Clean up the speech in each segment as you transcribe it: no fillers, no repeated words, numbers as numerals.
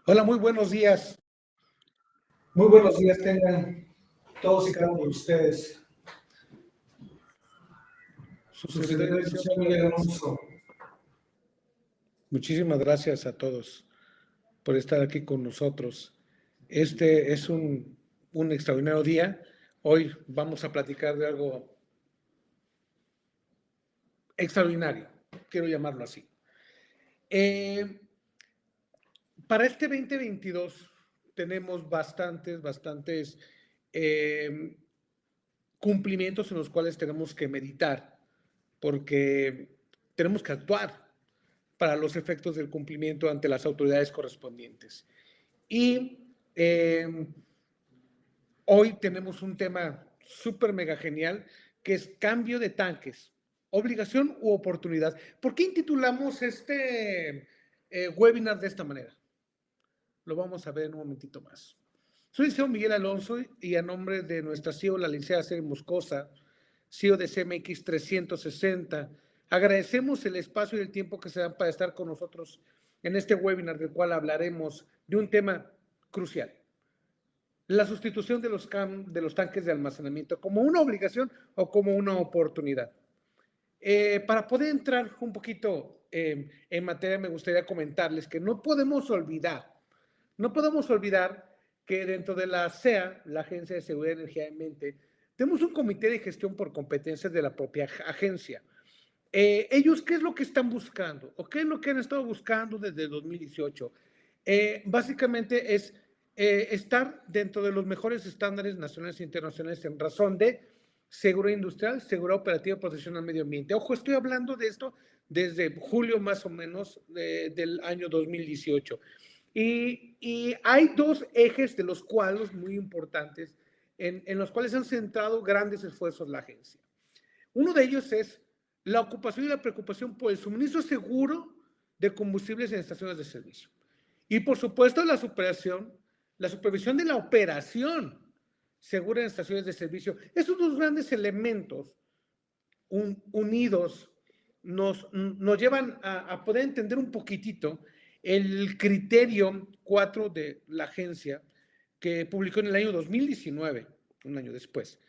Hola, muy buenos días. Muy buenos días tengan todos y cada uno de ustedes. Su Su servidor servidor Eliseo Eliseo Miguel Miguel Alonso. Alonso. Muchísimas gracias a todos por estar aquí con nosotros. Este es un extraordinario día. Hoy vamos a platicar de algo extraordinario, quiero llamarlo así. Para este 2022 tenemos bastantes cumplimientos en los cuales tenemos que meditar, porque tenemos que actuar para los efectos del cumplimiento ante las autoridades correspondientes. Y hoy tenemos un tema súper mega genial, que es cambio de tanques, obligación u oportunidad. ¿Por qué intitulamos este webinar de esta manera? Lo vamos a ver en un momentito más. Soy el CEO Miguel Alonso y a nombre de nuestra CEO, la licenciada Cere Moscosa, CEO de CMX 360, agradecemos el espacio y el tiempo que se dan para estar con nosotros en este webinar, del cual hablaremos de un tema crucial: la sustitución de los tanques de almacenamiento como una obligación o como una oportunidad. Para poder entrar un poquito en materia, me gustaría comentarles que no podemos olvidar que dentro de la ASEA, la Agencia de Seguridad y Energía de Ambiente, tenemos un comité de gestión por competencias de la propia agencia. Ellos, ¿qué es lo que están buscando? ¿O qué es lo que han estado buscando desde 2018? Básicamente es estar dentro de los mejores estándares nacionales e internacionales en razón de seguridad industrial, seguridad operativa, protección al medio ambiente. Ojo, estoy hablando de esto desde julio más o menos del año 2018. Y hay dos ejes de los cuales muy importantes en los cuales han centrado grandes esfuerzos la agencia. Uno de ellos es la ocupación y la preocupación por el suministro seguro de combustibles en estaciones de servicio. Y por supuesto la supervisión de la operación segura en estaciones de servicio. Esos dos grandes elementos unidos nos llevan a poder entender un poquitito el criterio 4 de la agencia, que publicó en el año 2019, un año después,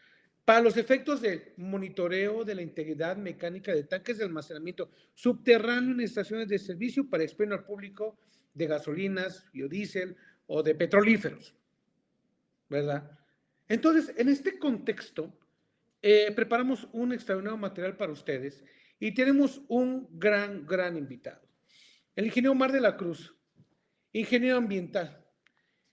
para los efectos del monitoreo de la integridad mecánica de tanques de almacenamiento subterráneo en estaciones de servicio para expendio al público de gasolinas, biodiesel o de petrolíferos, ¿verdad? Entonces, en este contexto, preparamos un extraordinario material para ustedes y tenemos un gran invitado, el ingeniero Omar de la Cruz, ingeniero ambiental,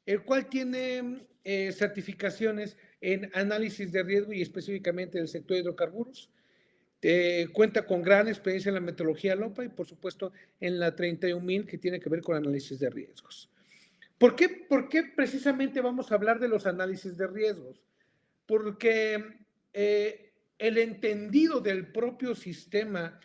el cual tiene certificaciones en análisis de riesgo y específicamente en el sector de hidrocarburos. Cuenta con gran experiencia en la metodología LOPA y por supuesto en la 31000, que tiene que ver con análisis de riesgos. ¿Por qué precisamente vamos a hablar de los análisis de riesgos? Porque el entendido del propio sistema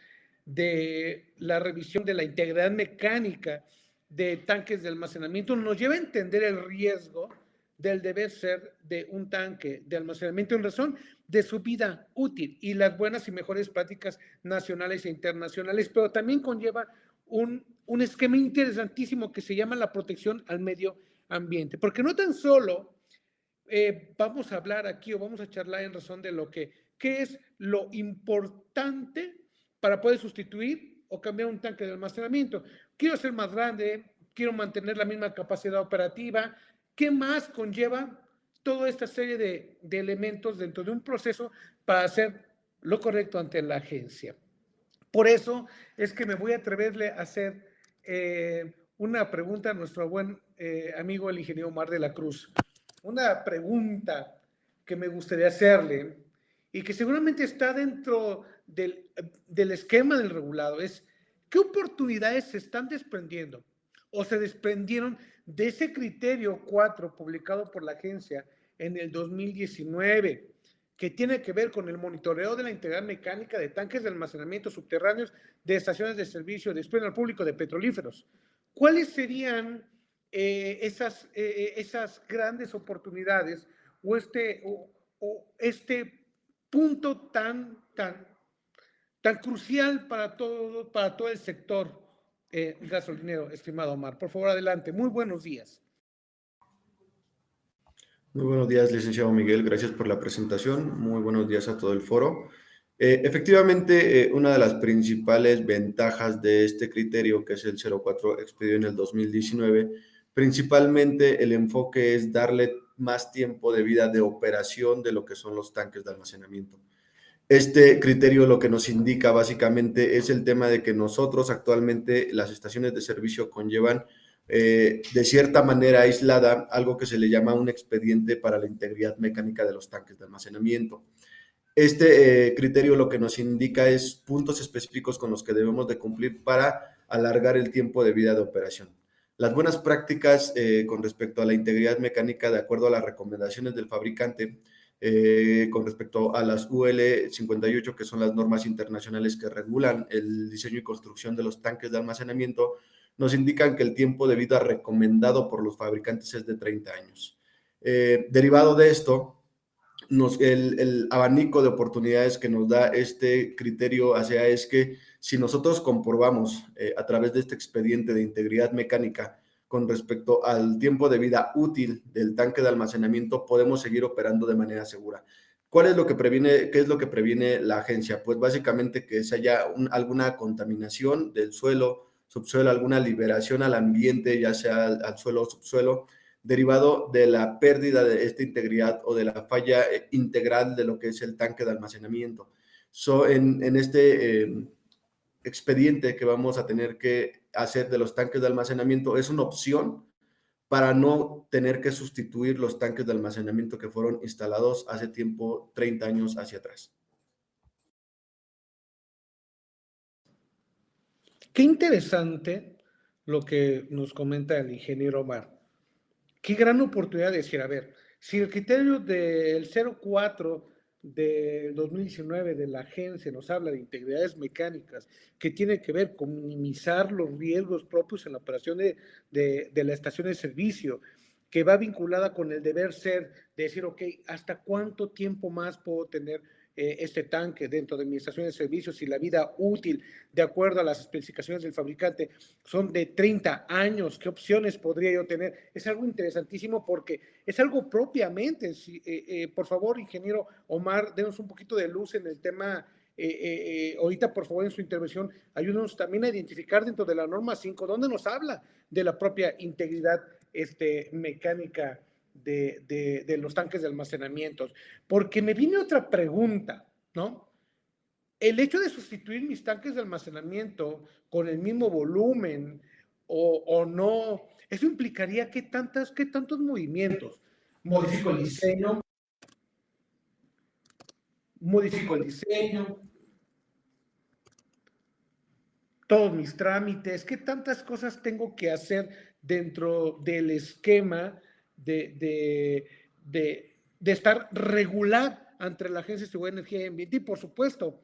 de la revisión de la integridad mecánica de tanques de almacenamiento nos lleva a entender el riesgo del deber ser de un tanque de almacenamiento en razón de su vida útil y las buenas y mejores prácticas nacionales e internacionales, pero también conlleva un esquema interesantísimo que se llama la protección al medio ambiente, porque no tan solo vamos a hablar aquí o vamos a charlar en razón de qué es lo importante para poder sustituir o cambiar un tanque de almacenamiento. Quiero ser más grande, quiero mantener la misma capacidad operativa. ¿Qué más conlleva toda esta serie de elementos dentro de un proceso para hacer lo correcto ante la agencia? Por eso es que me voy a atreverle a hacer una pregunta a nuestro buen amigo el ingeniero Omar de la Cruz. Una pregunta que me gustaría hacerle y que seguramente está dentro del esquema del regulado es: ¿qué oportunidades se están desprendiendo o se desprendieron de ese criterio 4 publicado por la agencia en el 2019? Que tiene que ver con el monitoreo de la integridad mecánica de tanques de almacenamiento subterráneos de estaciones de servicio de expendio al público de petrolíferos. ¿Cuáles serían esas grandes oportunidades o este punto tan crucial para todo el sector gasolinero, estimado Omar. Por favor, adelante. Muy buenos días. Muy buenos días, licenciado Miguel. Gracias por la presentación. Muy buenos días a todo el foro. Efectivamente, una de las principales ventajas de este criterio, que es el 04 expedido en el 2019, principalmente el enfoque es darle más tiempo de vida de operación de lo que son los tanques de almacenamiento. Este criterio lo que nos indica básicamente es el tema de que nosotros actualmente las estaciones de servicio conllevan de cierta manera aislada algo que se le llama un expediente para la integridad mecánica de los tanques de almacenamiento. Este criterio lo que nos indica es puntos específicos con los que debemos de cumplir para alargar el tiempo de vida de operación. Las buenas prácticas con respecto a la integridad mecánica de acuerdo a las recomendaciones del fabricante con respecto a las UL 58, que son las normas internacionales que regulan el diseño y construcción de los tanques de almacenamiento, nos indican que el tiempo de vida recomendado por los fabricantes es de 30 años. Derivado de esto, el abanico de oportunidades que nos da este criterio hacia es que si nosotros comprobamos a través de este expediente de integridad mecánica con respecto al tiempo de vida útil del tanque de almacenamiento, podemos seguir operando de manera segura. ¿Cuál es lo que previene, qué es lo que previene la agencia? Pues básicamente que se haya alguna contaminación del suelo, subsuelo, alguna liberación al ambiente, ya sea al suelo o subsuelo, derivado de la pérdida de esta integridad o de la falla integral de lo que es el tanque de almacenamiento. En este expediente que vamos a tener que hacer de los tanques de almacenamiento es una opción para no tener que sustituir los tanques de almacenamiento que fueron instalados hace tiempo, 30 años hacia atrás. Qué interesante lo que nos comenta el ingeniero Omar. Qué gran oportunidad de decir, a ver, si el criterio del 04 del 2019 de la agencia nos habla de integridades mecánicas que tiene que ver con minimizar los riesgos propios en la operación de la estación de servicio, que va vinculada con el deber ser de decir, ok, ¿hasta cuánto tiempo más puedo tener este tanque dentro de mi estación de servicio si la vida útil, de acuerdo a las especificaciones del fabricante, son de 30 años? ¿Qué opciones podría yo tener? Es algo interesantísimo porque es algo propiamente, por favor, ingeniero Omar, denos un poquito de luz en el tema. Ahorita, por favor, en su intervención, ayúdenos también a identificar dentro de la norma 5, donde nos habla de la propia integridad mecánica de los tanques de almacenamiento. Porque me viene otra pregunta, ¿no? El hecho de sustituir mis tanques de almacenamiento con el mismo volumen o no, eso implicaría qué tantos movimientos. Modifico el diseño, todos mis trámites, qué tantas cosas tengo que hacer dentro del esquema de estar regular ante la Agencia de Seguridad de Energía y Ambiente y, por supuesto,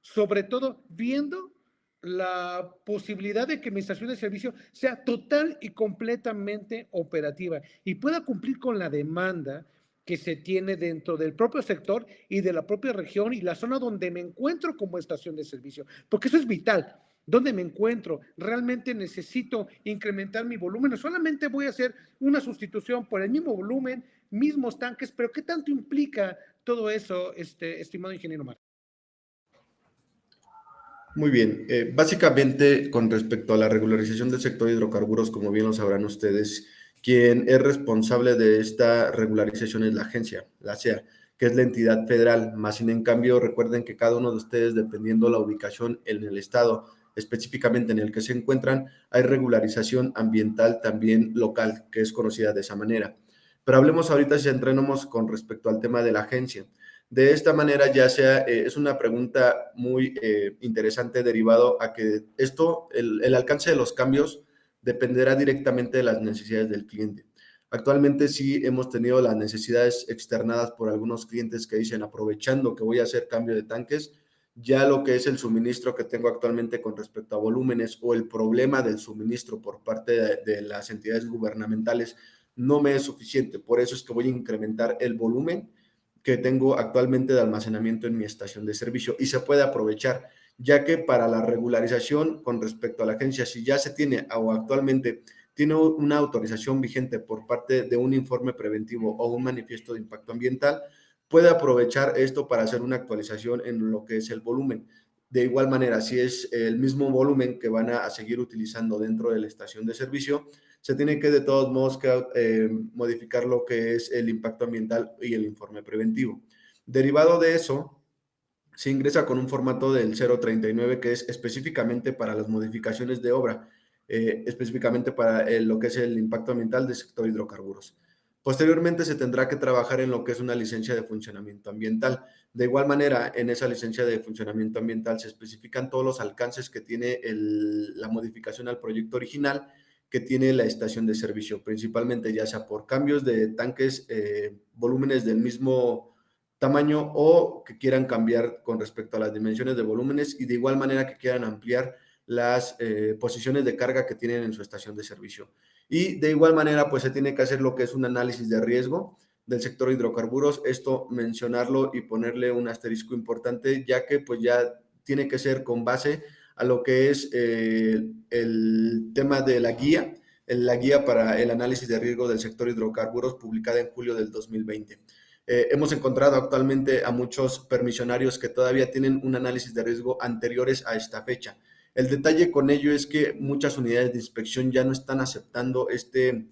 sobre todo viendo la posibilidad de que mi estación de servicio sea total y completamente operativa y pueda cumplir con la demanda que se tiene dentro del propio sector y de la propia región y la zona donde me encuentro como estación de servicio, porque eso es vital. ¿Dónde me encuentro? ¿Realmente necesito incrementar mi volumen? ¿O solamente voy a hacer una sustitución por el mismo volumen, mismos tanques? Pero ¿qué tanto implica todo eso, estimado ingeniero Mar? Muy bien. Básicamente, con respecto a la regularización del sector de hidrocarburos, como bien lo sabrán ustedes, quien es responsable de esta regularización es la agencia, la ASEA, que es la entidad federal. Más sin en cambio, recuerden que cada uno de ustedes, dependiendo la ubicación en el estado, específicamente en el que se encuentran, hay regularización ambiental también local, que es conocida de esa manera. Pero hablemos ahorita, si entrenamos con respecto al tema de la agencia. De esta manera, ya sea, es una pregunta muy interesante derivado a que el alcance de los cambios dependerá directamente de las necesidades del cliente. Actualmente sí hemos tenido las necesidades externadas por algunos clientes que dicen, aprovechando que voy a hacer cambio de tanques, ya lo que es el suministro que tengo actualmente con respecto a volúmenes o el problema del suministro por parte de las entidades gubernamentales no me es suficiente. Por eso es que voy a incrementar el volumen que tengo actualmente de almacenamiento en mi estación de servicio y se puede aprovechar, ya que para la regularización con respecto a la agencia, si ya se tiene o actualmente tiene una autorización vigente por parte de un informe preventivo o un manifiesto de impacto ambiental, puede aprovechar esto para hacer una actualización en lo que es el volumen. De igual manera, si es el mismo volumen que van a seguir utilizando dentro de la estación de servicio, se tiene que de todos modos modificar lo que es el impacto ambiental y el informe preventivo. Derivado de eso, se ingresa con un formato del 039 que es específicamente para las modificaciones de obra, específicamente para lo que es el impacto ambiental del sector hidrocarburos. Posteriormente se tendrá que trabajar en lo que es una licencia de funcionamiento ambiental. De igual manera, en esa licencia de funcionamiento ambiental se especifican todos los alcances que tiene la modificación al proyecto original que tiene la estación de servicio, principalmente ya sea por cambios de tanques, volúmenes del mismo tamaño o que quieran cambiar con respecto a las dimensiones de volúmenes y de igual manera que quieran ampliar las posiciones de carga que tienen en su estación de servicio. Y de igual manera, pues se tiene que hacer lo que es un análisis de riesgo del sector hidrocarburos, esto mencionarlo y ponerle un asterisco importante, ya que pues ya tiene que ser con base a lo que es el tema de la guía para el análisis de riesgo del sector hidrocarburos publicada en julio del 2020. Hemos encontrado actualmente a muchos permisionarios que todavía tienen un análisis de riesgo anteriores a esta fecha. El detalle con ello es que muchas unidades de inspección ya no están aceptando este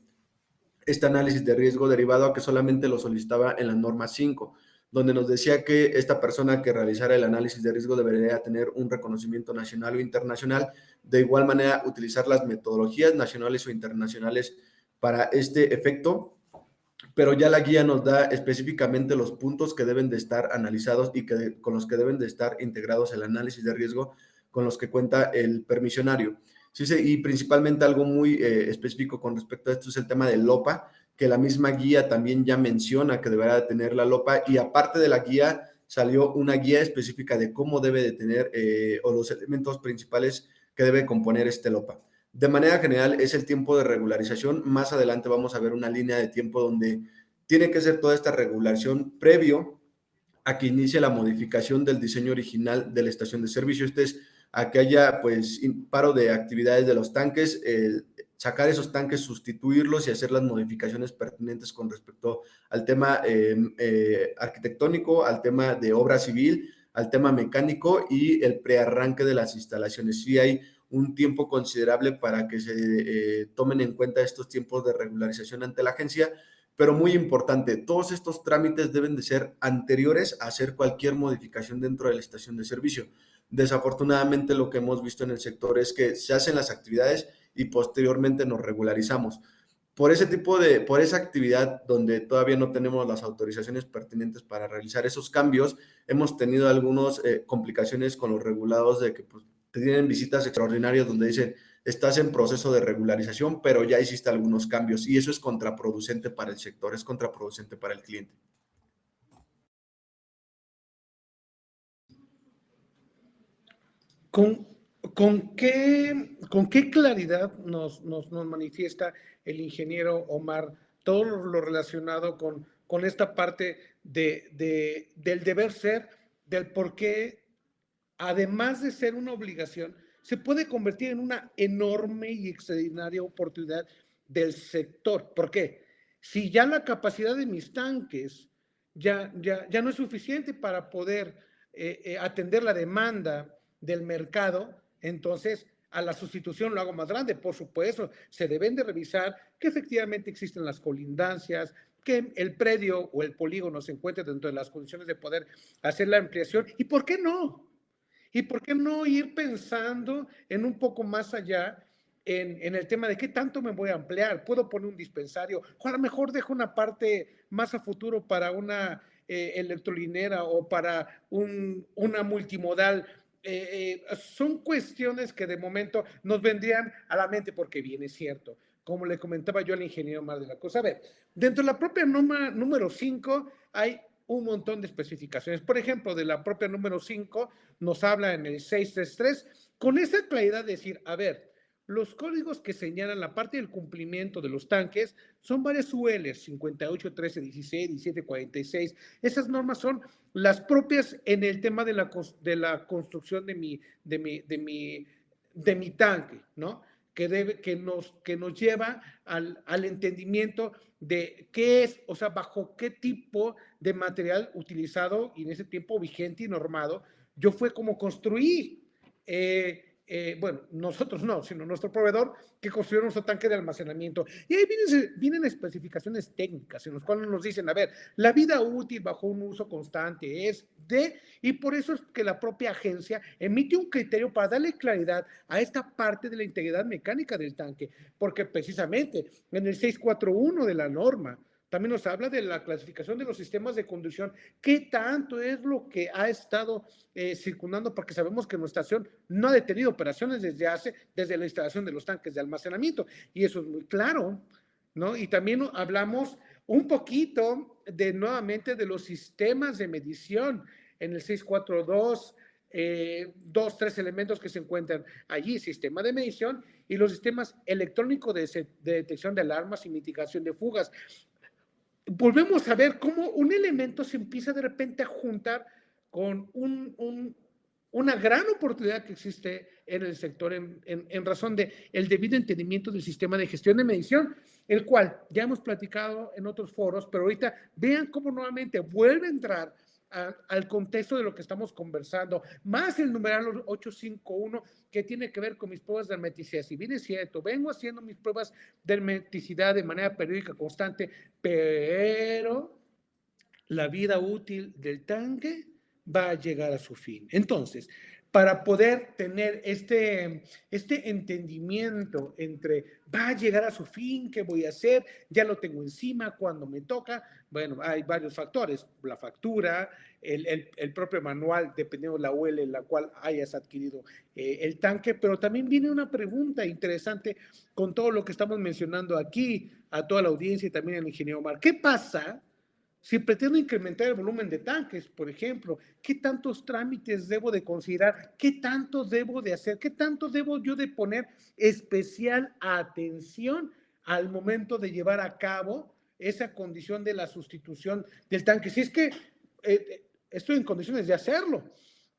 análisis de riesgo derivado a que solamente lo solicitaba en la norma 5, donde nos decía que esta persona que realizara el análisis de riesgo debería tener un reconocimiento nacional o internacional, de igual manera utilizar las metodologías nacionales o internacionales para este efecto, pero ya la guía nos da específicamente los puntos que deben de estar analizados y con los que deben de estar integrados el análisis de riesgo con los que cuenta el permisionario. Sí, y principalmente algo muy específico con respecto a esto es el tema del LOPA, que la misma guía también ya menciona que deberá de tener la LOPA y aparte de la guía salió una guía específica de cómo debe de tener o los elementos principales que debe componer este LOPA. De manera general es el tiempo de regularización. Más adelante vamos a ver una línea de tiempo donde tiene que ser toda esta regularización previo a que inicie la modificación del diseño original de la estación de servicio. Este es a que haya pues paro de actividades de los tanques, sacar esos tanques, sustituirlos y hacer las modificaciones pertinentes con respecto al tema arquitectónico, al tema de obra civil, al tema mecánico y el prearranque de las instalaciones. Sí hay un tiempo considerable para que se tomen en cuenta estos tiempos de regularización ante la agencia, pero muy importante, todos estos trámites deben de ser anteriores a hacer cualquier modificación dentro de la estación de servicio. Desafortunadamente lo que hemos visto en el sector es que se hacen las actividades y posteriormente nos regularizamos. Por esa actividad donde todavía no tenemos las autorizaciones pertinentes para realizar esos cambios, hemos tenido algunas complicaciones con los regulados de que pues, te tienen visitas extraordinarias donde dicen, estás en proceso de regularización, pero ya hiciste algunos cambios y eso es contraproducente para el sector, es contraproducente para el cliente. ¿Con qué claridad nos manifiesta el ingeniero Omar todo lo relacionado con esta parte del deber ser, del por qué, además de ser una obligación, se puede convertir en una enorme y extraordinaria oportunidad del sector? ¿Por qué? Si ya la capacidad de mis tanques ya no es suficiente para poder atender la demanda del mercado, entonces a la sustitución lo hago más grande. Por supuesto, se deben de revisar que efectivamente existen las colindancias, que el predio o el polígono se encuentre dentro de las condiciones de poder hacer la ampliación. ¿Y por qué no? ¿Y por qué no ir pensando en un poco más allá en el tema de qué tanto me voy a ampliar? ¿Puedo poner un dispensario? O a lo mejor dejo una parte más a futuro para una electrolinera o para una multimodal. Son cuestiones que de momento nos vendrían a la mente porque bien es cierto, como le comentaba yo al ingeniero Mar de la Cosa. A ver, dentro de la propia norma número 5 hay un montón de especificaciones. Por ejemplo, de la propia número 5 nos habla en el 633 con esa claridad de decir, a ver, los códigos que señalan la parte del cumplimiento de los tanques son varias UL, 58, 13, 16, 17, 46. Esas normas son las propias en el tema de la construcción de mi tanque, ¿no? Que nos lleva al entendimiento de qué es, o sea, bajo qué tipo de material utilizado y en ese tiempo vigente y normado, yo fue como construí, bueno, nosotros no, sino nuestro proveedor que construyó nuestro tanque de almacenamiento. Y ahí vienen especificaciones técnicas en las cuales nos dicen, a ver, la vida útil bajo un uso constante es de, y por eso es que la propia agencia emite un criterio para darle claridad a esta parte de la integridad mecánica del tanque, porque precisamente en el 641 de la norma también nos habla de la clasificación de los sistemas de conducción, qué tanto es lo que ha estado circundando, porque sabemos que nuestra estación no ha detenido operaciones desde la instalación de los tanques de almacenamiento, y eso es muy claro, ¿no? Y también hablamos un poquito nuevamente de los sistemas de medición en el 642, tres elementos que se encuentran allí, sistema de medición y los sistemas electrónicos de detección de alarmas y mitigación de fugas. Volvemos a ver cómo un elemento se empieza de repente a juntar con una gran oportunidad que existe en el sector en razón de el debido entendimiento del sistema de gestión de medición, el cual ya hemos platicado en otros foros, pero ahorita vean cómo nuevamente vuelve a entrar al contexto de lo que estamos conversando, más el numeral 851 que tiene que ver con mis pruebas de hermeticidad. Si bien es cierto, vengo haciendo mis pruebas de hermeticidad de manera periódica, constante, pero la vida útil del tanque va a llegar a su fin. Entonces, para poder tener este entendimiento entre va a llegar a su fin, qué voy a hacer, ya lo tengo encima, cuando me toca, bueno, hay varios factores, la factura, el propio manual, dependiendo de la UL en la cual hayas adquirido el tanque, pero también viene una pregunta interesante con todo lo que estamos mencionando aquí, a toda la audiencia y también al ingeniero Omar. ¿Qué pasa si pretendo incrementar el volumen de tanques, por ejemplo? ¿Qué tantos trámites debo de considerar? ¿Qué tanto debo de hacer? ¿Qué tanto debo yo de poner especial atención al momento de llevar a cabo esa condición de la sustitución del tanque? Si es que estoy en condiciones de hacerlo,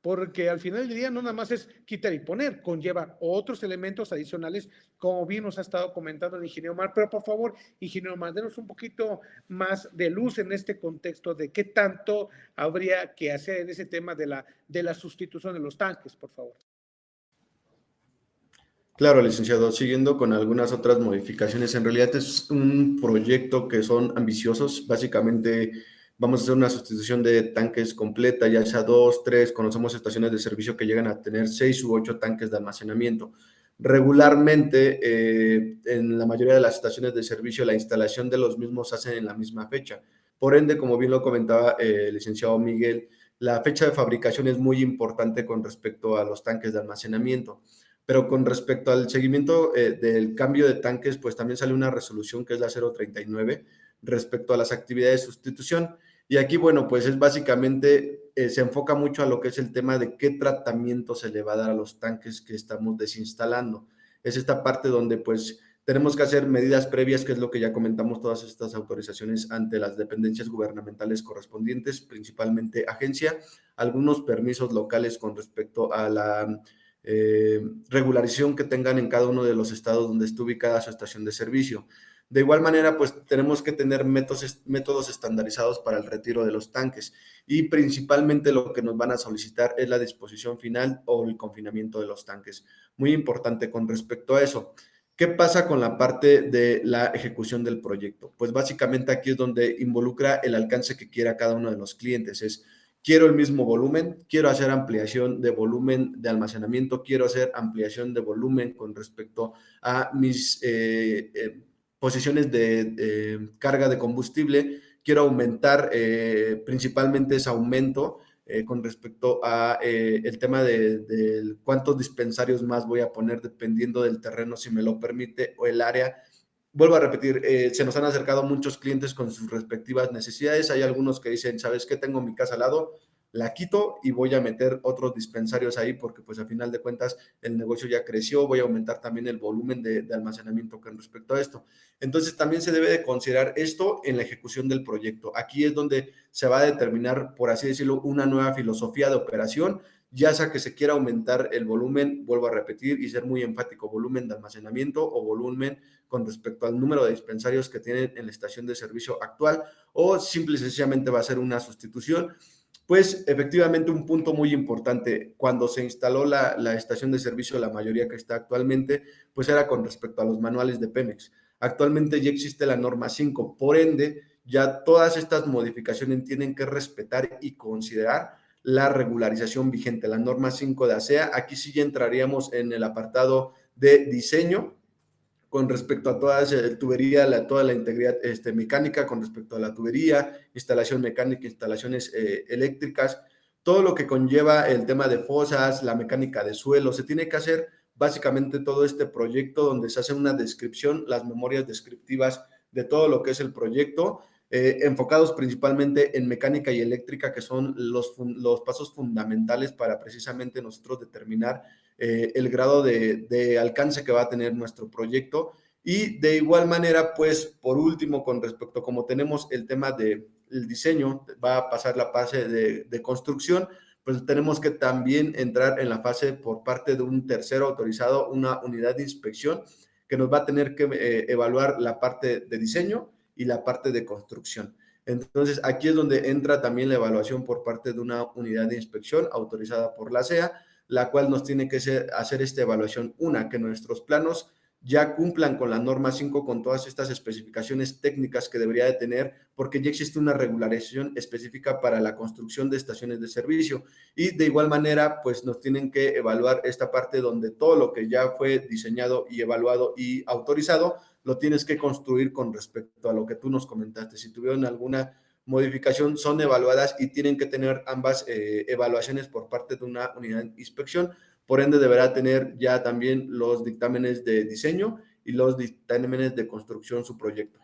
porque al final del día no nada más es quitar y poner, conlleva otros elementos adicionales, como bien nos ha estado comentando el ingeniero Omar. Pero por favor, ingeniero Omar, denos un poquito más de luz en este contexto de qué tanto habría que hacer en ese tema de la sustitución de los tanques, por favor. Claro, licenciado, siguiendo con algunas otras modificaciones, en realidad es un proyecto que son ambiciosos. Básicamente vamos a hacer una sustitución de tanques completa, ya sea 2, 3, conocemos estaciones de servicio que llegan a tener 6 u 8 tanques de almacenamiento. Regularmente, en la mayoría de las estaciones de servicio, la instalación de los mismos se hace en la misma fecha. Por ende, como bien lo comentaba el licenciado Miguel, la fecha de fabricación es muy importante con respecto a los tanques de almacenamiento. Pero con respecto al seguimiento del cambio de tanques, pues también sale una resolución que es la 039 respecto a las actividades de sustitución. Y aquí, bueno, pues es básicamente, se enfoca mucho a lo que es el tema de qué tratamiento se le va a dar a los tanques que estamos desinstalando. Es esta parte donde pues tenemos que hacer medidas previas, que es lo que ya comentamos, todas estas autorizaciones ante las dependencias gubernamentales correspondientes, principalmente agencia, algunos permisos locales con respecto a la regularización que tengan en cada uno de los estados donde esté ubicada su estación de servicio. De igual manera, pues tenemos que tener métodos estandarizados para el retiro de los tanques y principalmente lo que nos van a solicitar es la disposición final o el confinamiento de los tanques. Muy importante con respecto a eso. ¿Qué pasa con la parte de la ejecución del proyecto? Pues básicamente aquí es donde involucra el alcance que quiera cada uno de los clientes. Es quiero el mismo volumen, quiero hacer ampliación de volumen de almacenamiento, quiero hacer ampliación de volumen con respecto a mis posiciones de carga de combustible, quiero aumentar principalmente ese aumento con respecto a el tema de cuántos dispensarios más voy a poner dependiendo del terreno, si me lo permite, o el área. Vuelvo a repetir, se nos han acercado muchos clientes con sus respectivas necesidades. Hay algunos que dicen, ¿sabes qué? Tengo mi casa al lado, la quito y voy a meter otros dispensarios ahí porque pues a final de cuentas el negocio ya creció, voy a aumentar también el volumen de almacenamiento con respecto a esto. Entonces también se debe de considerar esto en la ejecución del proyecto. Aquí es donde se va a determinar, por así decirlo, una nueva filosofía de operación, ya sea que se quiera aumentar el volumen, vuelvo a repetir y ser muy enfático, volumen de almacenamiento o volumen con respecto al número de dispensarios que tienen en la estación de servicio actual, o simple y sencillamente va a ser una sustitución. Pues efectivamente un punto muy importante, cuando se instaló la estación de servicio, la mayoría que está actualmente, pues era con respecto a los manuales de Pemex. Actualmente ya existe la norma 5, por ende, ya todas estas modificaciones tienen que respetar y considerar la regularización vigente, la norma 5 de ASEA. Aquí sí ya entraríamos en el apartado de diseño con respecto a toda la tubería, toda la integridad mecánica, con respecto a la tubería, instalación mecánica, instalaciones eléctricas, todo lo que conlleva el tema de fosas, la mecánica de suelo. Se tiene que hacer básicamente todo este proyecto donde se hace una descripción, las memorias descriptivas de todo lo que es el proyecto, enfocados principalmente en mecánica y eléctrica, que son los pasos fundamentales para precisamente nosotros determinar el grado de alcance que va a tener nuestro proyecto. Y de igual manera, pues por último, con respecto, como tenemos el tema del diseño, va a pasar la fase de construcción, pues tenemos que también entrar en la fase por parte de un tercero autorizado, una unidad de inspección que nos va a tener que evaluar la parte de diseño y la parte de construcción. Entonces, aquí es donde entra también la evaluación por parte de una unidad de inspección autorizada por la SEA, la cual nos tiene que hacer esta evaluación. Una, que nuestros planos ya cumplan con la norma 5, con todas estas especificaciones técnicas que debería de tener, porque ya existe una regularización específica para la construcción de estaciones de servicio. Y de igual manera, pues nos tienen que evaluar esta parte donde todo lo que ya fue diseñado y evaluado y autorizado, lo tienes que construir con respecto a lo que tú nos comentaste. Si tuvieron alguna modificación, son evaluadas y tienen que tener ambas evaluaciones por parte de una unidad de inspección. Por ende, deberá tener ya también los dictámenes de diseño y los dictámenes de construcción su proyecto.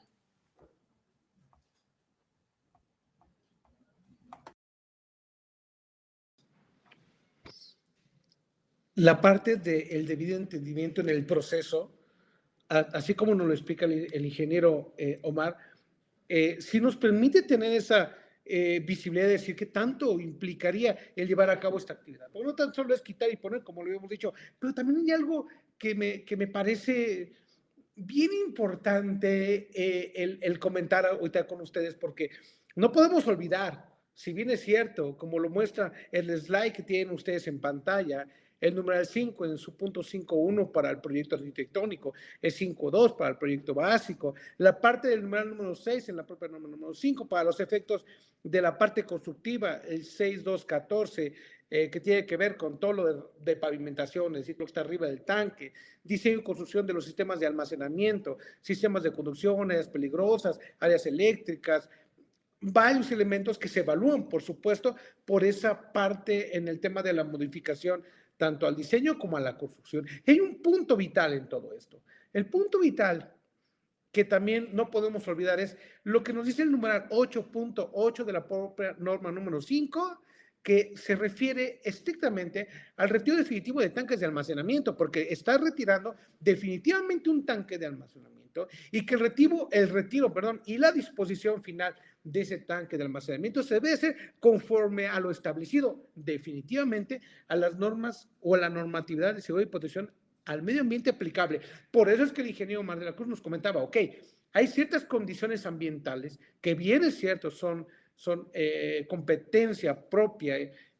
La parte del debido entendimiento en el proceso, así como nos lo explica el ingeniero Omar, sí nos permite tener esa visibilidad de decir qué tanto implicaría el llevar a cabo esta actividad. Porque no tan solo es quitar y poner, como lo habíamos dicho, pero también hay algo que me parece bien importante el comentar ahorita con ustedes, porque no podemos olvidar, si bien es cierto, como lo muestra el slide que tienen ustedes en pantalla, el numeral 5 en su punto 5.1 para el proyecto arquitectónico, el 5.2 para el proyecto básico, la parte del numeral número 6 en la propia norma número 5 para los efectos de la parte constructiva, el 6.2.14, que tiene que ver con todo lo de pavimentación, es decir, lo que está arriba del tanque, diseño y construcción de los sistemas de almacenamiento, sistemas de conducción, áreas peligrosas, áreas eléctricas, varios elementos que se evalúan, por supuesto, por esa parte en el tema de la modificación, tanto al diseño como a la construcción. Y hay un punto vital en todo esto. El punto vital que también no podemos olvidar es lo que nos dice el numeral 8.8 de la propia norma número 5, que se refiere estrictamente al retiro definitivo de tanques de almacenamiento, porque está retirando definitivamente un tanque de almacenamiento y que el retiro y la disposición final de ese tanque de almacenamiento se debe hacer conforme a lo establecido definitivamente a las normas o a la normatividad de seguridad y protección al medio ambiente aplicable. Por eso es que el ingeniero Omar de la Cruz nos comentaba, ok, hay ciertas condiciones ambientales que bien es cierto son competencia propia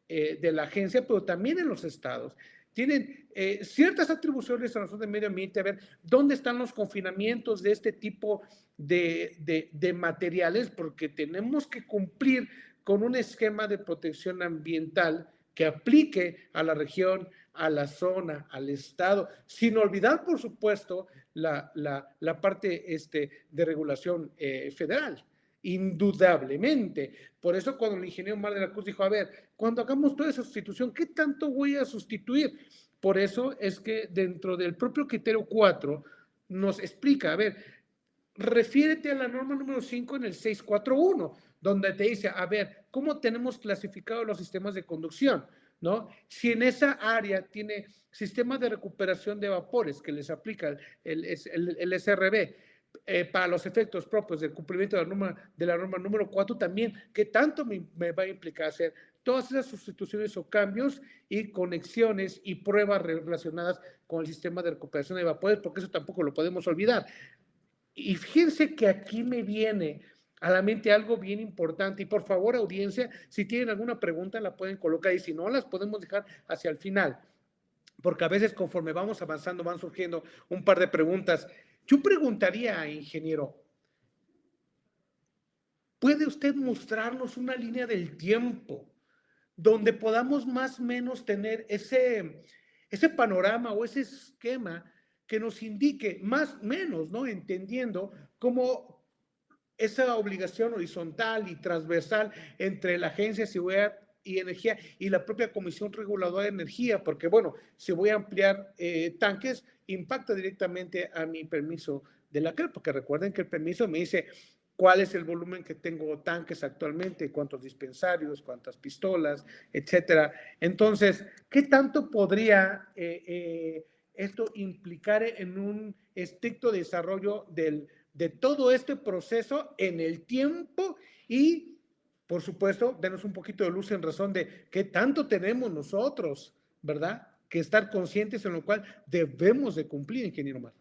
de la agencia, pero también en los estados. Tienen ciertas atribuciones a nosotros de medio ambiente, a ver dónde están los confinamientos de este tipo de materiales, porque tenemos que cumplir con un esquema de protección ambiental que aplique a la región, a la zona, al estado, sin olvidar, por supuesto, la parte de regulación federal. Indudablemente. Por eso cuando el ingeniero Omar de la Cruz dijo, a ver, cuando hagamos toda esa sustitución, ¿qué tanto voy a sustituir? Por eso es que dentro del propio criterio 4 nos explica, a ver, refiérete a la norma número 5 en el 641, donde te dice, a ver, cómo tenemos clasificados los sistemas de conducción, ¿no? Si en esa área tiene sistemas de recuperación de vapores que les aplica el SRB, para los efectos propios del cumplimiento de la norma número 4, también, ¿qué tanto me va a implicar hacer todas esas sustituciones o cambios y conexiones y pruebas relacionadas con el sistema de recuperación de vapores? Porque eso tampoco lo podemos olvidar. Y fíjense que aquí me viene a la mente algo bien importante, y por favor, audiencia, si tienen alguna pregunta la pueden colocar, y si no, las podemos dejar hacia el final, porque a veces conforme vamos avanzando van surgiendo un par de preguntas. Yo preguntaría, ingeniero, ¿puede usted mostrarnos una línea del tiempo donde podamos más o menos tener ese panorama o ese esquema que nos indique más o menos, ¿no? Entendiendo cómo esa obligación horizontal y transversal entre la Agencia de Seguridad y Energía y la propia Comisión Reguladora de Energía, porque bueno, si voy a ampliar tanques, impacta directamente a mi permiso de la CRE, porque recuerden que el permiso me dice cuál es el volumen que tengo tanques actualmente, cuántos dispensarios, cuántas pistolas, etcétera. Entonces, ¿qué tanto podría esto implicar en un estricto desarrollo de todo este proceso en el tiempo? Y, por supuesto, denos un poquito de luz en razón de qué tanto tenemos nosotros, ¿verdad? Que estar conscientes en lo cual debemos de cumplir, ingeniero Mar.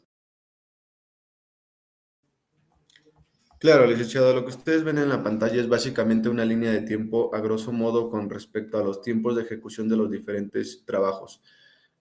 Claro, licenciado, lo que ustedes ven en la pantalla es básicamente una línea de tiempo a grosso modo con respecto a los tiempos de ejecución de los diferentes trabajos.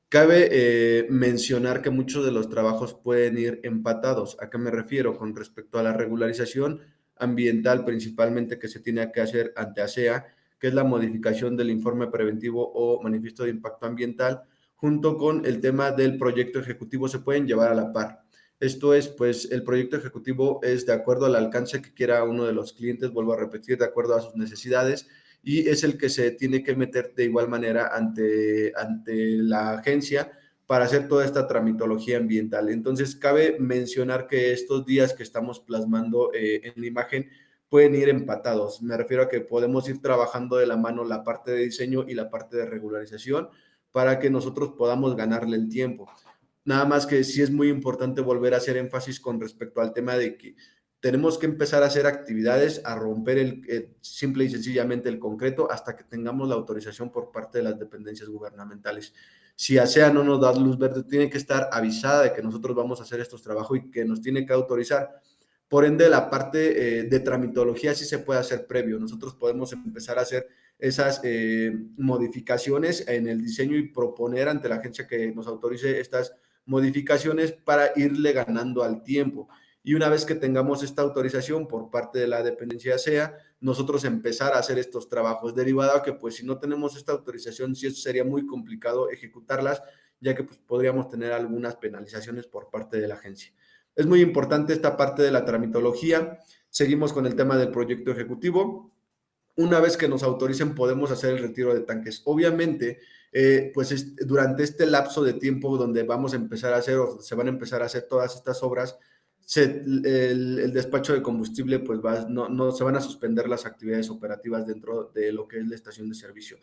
Cabe mencionar que muchos de los trabajos pueden ir empatados. ¿A qué me refiero? Con respecto a la regularización ambiental, principalmente que se tiene que hacer ante ASEA, que es la modificación del informe preventivo o manifiesto de impacto ambiental, junto con el tema del proyecto ejecutivo, se pueden llevar a la par. Esto es, pues, el proyecto ejecutivo es de acuerdo al alcance que quiera uno de los clientes, vuelvo a repetir, de acuerdo a sus necesidades, y es el que se tiene que meter de igual manera ante la agencia para hacer toda esta tramitología ambiental. Entonces, cabe mencionar que estos días que estamos plasmando en la imagen pueden ir empatados. Me refiero a que podemos ir trabajando de la mano la parte de diseño y la parte de regularización para que nosotros podamos ganarle el tiempo. Nada más que sí es muy importante volver a hacer énfasis con respecto al tema de que tenemos que empezar a hacer actividades, a romper simple y sencillamente el concreto hasta que tengamos la autorización por parte de las dependencias gubernamentales. Si ASEA no nos da luz verde, tiene que estar avisada de que nosotros vamos a hacer estos trabajos y que nos tiene que autorizar. Por ende, la parte de tramitología sí se puede hacer previo. Nosotros podemos empezar a hacer esas modificaciones en el diseño y proponer ante la agencia que nos autorice estas modificaciones para irle ganando al tiempo. Y una vez que tengamos esta autorización por parte de la dependencia SEA, nosotros empezar a hacer estos trabajos, derivado a que pues si no tenemos esta autorización, sí sería muy complicado ejecutarlas, ya que pues podríamos tener algunas penalizaciones por parte de la agencia. Es muy importante esta parte de la tramitología. Seguimos con el tema del proyecto ejecutivo. Una vez que nos autoricen, podemos hacer el retiro de tanques. Obviamente, pues durante este lapso de tiempo donde vamos a empezar a hacer o se van a empezar a hacer todas estas obras, el despacho de combustible, pues no se van a suspender las actividades operativas dentro de lo que es la estación de servicio.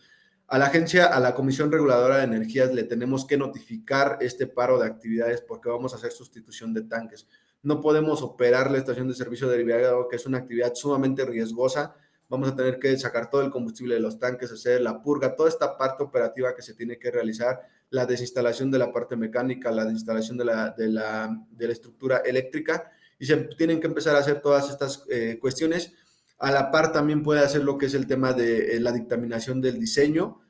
A la agencia, a la Comisión Reguladora de Energías, le tenemos que notificar este paro de actividades porque vamos a hacer sustitución de tanques. No podemos operar la estación de servicio derivado, que es una actividad sumamente riesgosa. Vamos a tener que sacar todo el combustible de los tanques, hacer la purga, toda esta parte operativa que se tiene que realizar, la desinstalación de la parte mecánica, la desinstalación de la estructura eléctrica, y se tienen que empezar a hacer todas estas cuestiones. A la par también puede hacer lo que es el tema de la dictaminación del diseño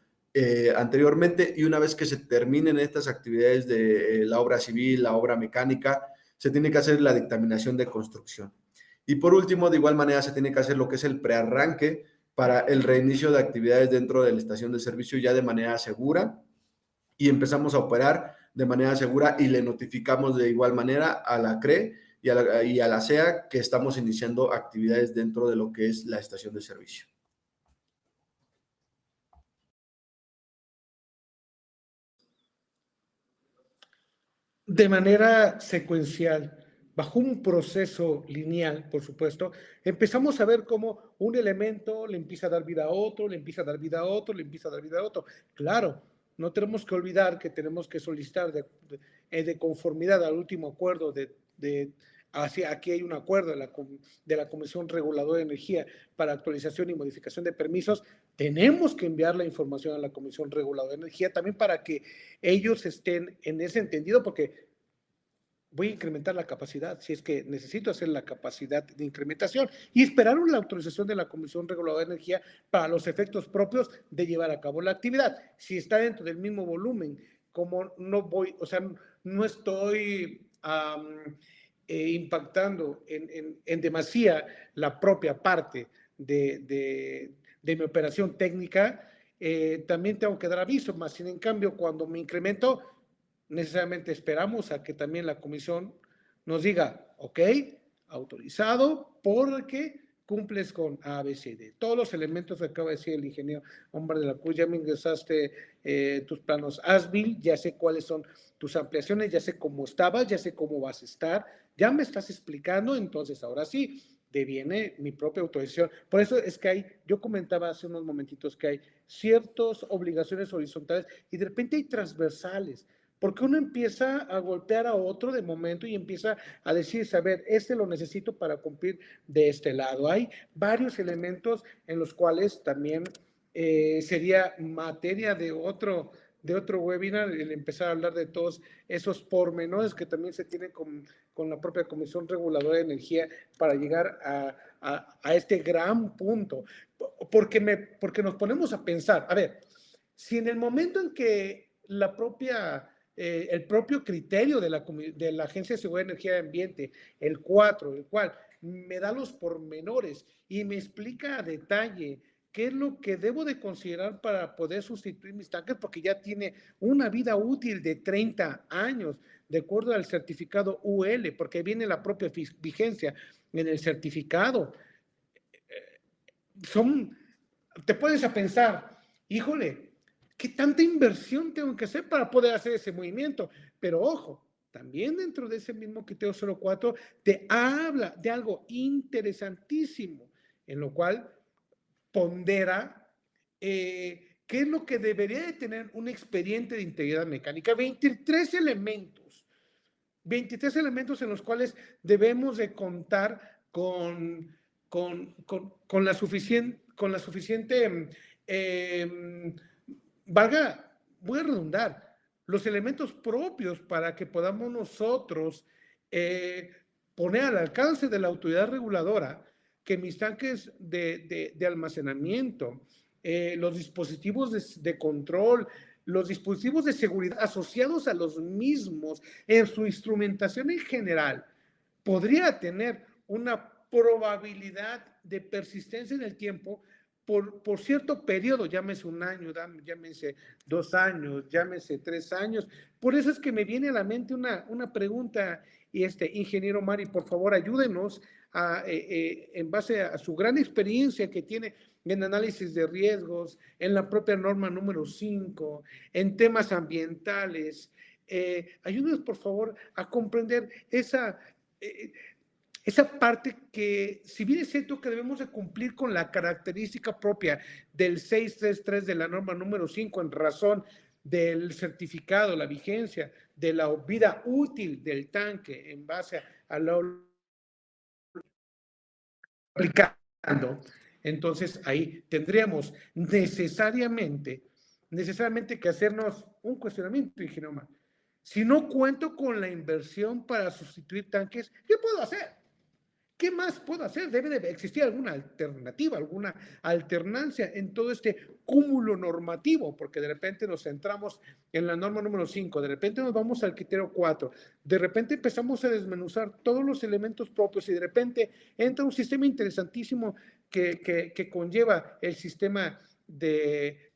anteriormente, y una vez que se terminen estas actividades de la obra civil, la obra mecánica, se tiene que hacer la dictaminación de construcción. Y por último, de igual manera, se tiene que hacer lo que es el prearranque para el reinicio de actividades dentro de la estación de servicio ya de manera segura, y empezamos a operar de manera segura y le notificamos de igual manera a la CRE y a la SEA que estamos iniciando actividades dentro de lo que es la estación de servicio. De manera secuencial, bajo un proceso lineal, por supuesto, empezamos a ver cómo un elemento le empieza a dar vida a otro, le empieza a dar vida a otro, le empieza a dar vida a otro. Claro, no tenemos que olvidar que tenemos que solicitar de conformidad al último acuerdo aquí hay un acuerdo de la Comisión Reguladora de Energía para actualización y modificación de permisos. Tenemos que enviar la información a la Comisión Reguladora de Energía también para que ellos estén en ese entendido, porque voy a incrementar la capacidad, si es que necesito hacer la capacidad de incrementación y esperar la autorización de la Comisión Reguladora de Energía para los efectos propios de llevar a cabo la actividad. Si está dentro del mismo volumen, como no voy, o sea, no estoy impactando en demasía la propia parte de mi operación técnica, también tengo que dar aviso, más sin en cambio, cuando me incremento, necesariamente esperamos a que también la comisión nos diga, ok, autorizado porque cumples con A, B, C, D. Todos los elementos que acaba de decir el ingeniero Omar de la Cruz, ya me ingresaste tus planos ASBIL, ya sé cuáles son tus ampliaciones, ya sé cómo estabas, ya sé cómo vas a estar, ya me estás explicando, entonces ahora sí, deviene mi propia autorización. Por eso es que yo comentaba hace unos momentitos que hay ciertas obligaciones horizontales y de repente hay transversales, porque uno empieza a golpear a otro de momento y empieza a decir, saber, lo necesito para cumplir de este lado. Hay varios elementos en los cuales también sería materia de otro webinar, el empezar a hablar de todos esos pormenores que también se tienen con la propia Comisión Reguladora de Energía para llegar a este gran punto. Porque nos ponemos a pensar, a ver, si en el momento en que el propio criterio de la Agencia de Seguridad de Energía y Ambiente, el 4, el cual me da los pormenores y me explica a detalle qué es lo que debo de considerar para poder sustituir mis tanques, porque ya tiene una vida útil de 30 años, de acuerdo al certificado UL, porque viene la propia vigencia en el certificado. Te pones a pensar, híjole, ¿qué tanta inversión tengo que hacer para poder hacer ese movimiento? Pero ojo, también dentro de ese mismo criterio 04 te habla de algo interesantísimo, en lo cual pondera qué es lo que debería de tener un expediente de integridad mecánica. 23 elementos en los cuales debemos de contar con la suficiente voy a redundar, los elementos propios para que podamos nosotros poner al alcance de la autoridad reguladora que mis tanques de almacenamiento, los dispositivos de control, los dispositivos de seguridad asociados a los mismos, en su instrumentación en general, podría tener una probabilidad de persistencia en el tiempo por cierto periodo, llámese un año, llámese 2 años, llámese 3 años. Por eso es que me viene a la mente una pregunta, y ingeniero Mari, por favor, ayúdenos en base a su gran experiencia que tiene en análisis de riesgos, en la propia norma número 5, en temas ambientales. Ayúdenos, por favor, a comprender esa parte que, si bien es cierto que debemos de cumplir con la característica propia del 633 de la norma número 5 en razón del certificado, la vigencia, de la vida útil del tanque en base a lo aplicando, entonces ahí tendríamos necesariamente que hacernos un cuestionamiento, ingeniero Omar. Si no cuento con la inversión para sustituir tanques, ¿qué puedo hacer? ¿Qué más puedo hacer? Debe de existir alguna alternativa, alguna alternancia en todo este cúmulo normativo, porque de repente nos centramos en la norma número 5, de repente nos vamos al criterio 4, de repente empezamos a desmenuzar todos los elementos propios y de repente entra un sistema interesantísimo que conlleva el sistema de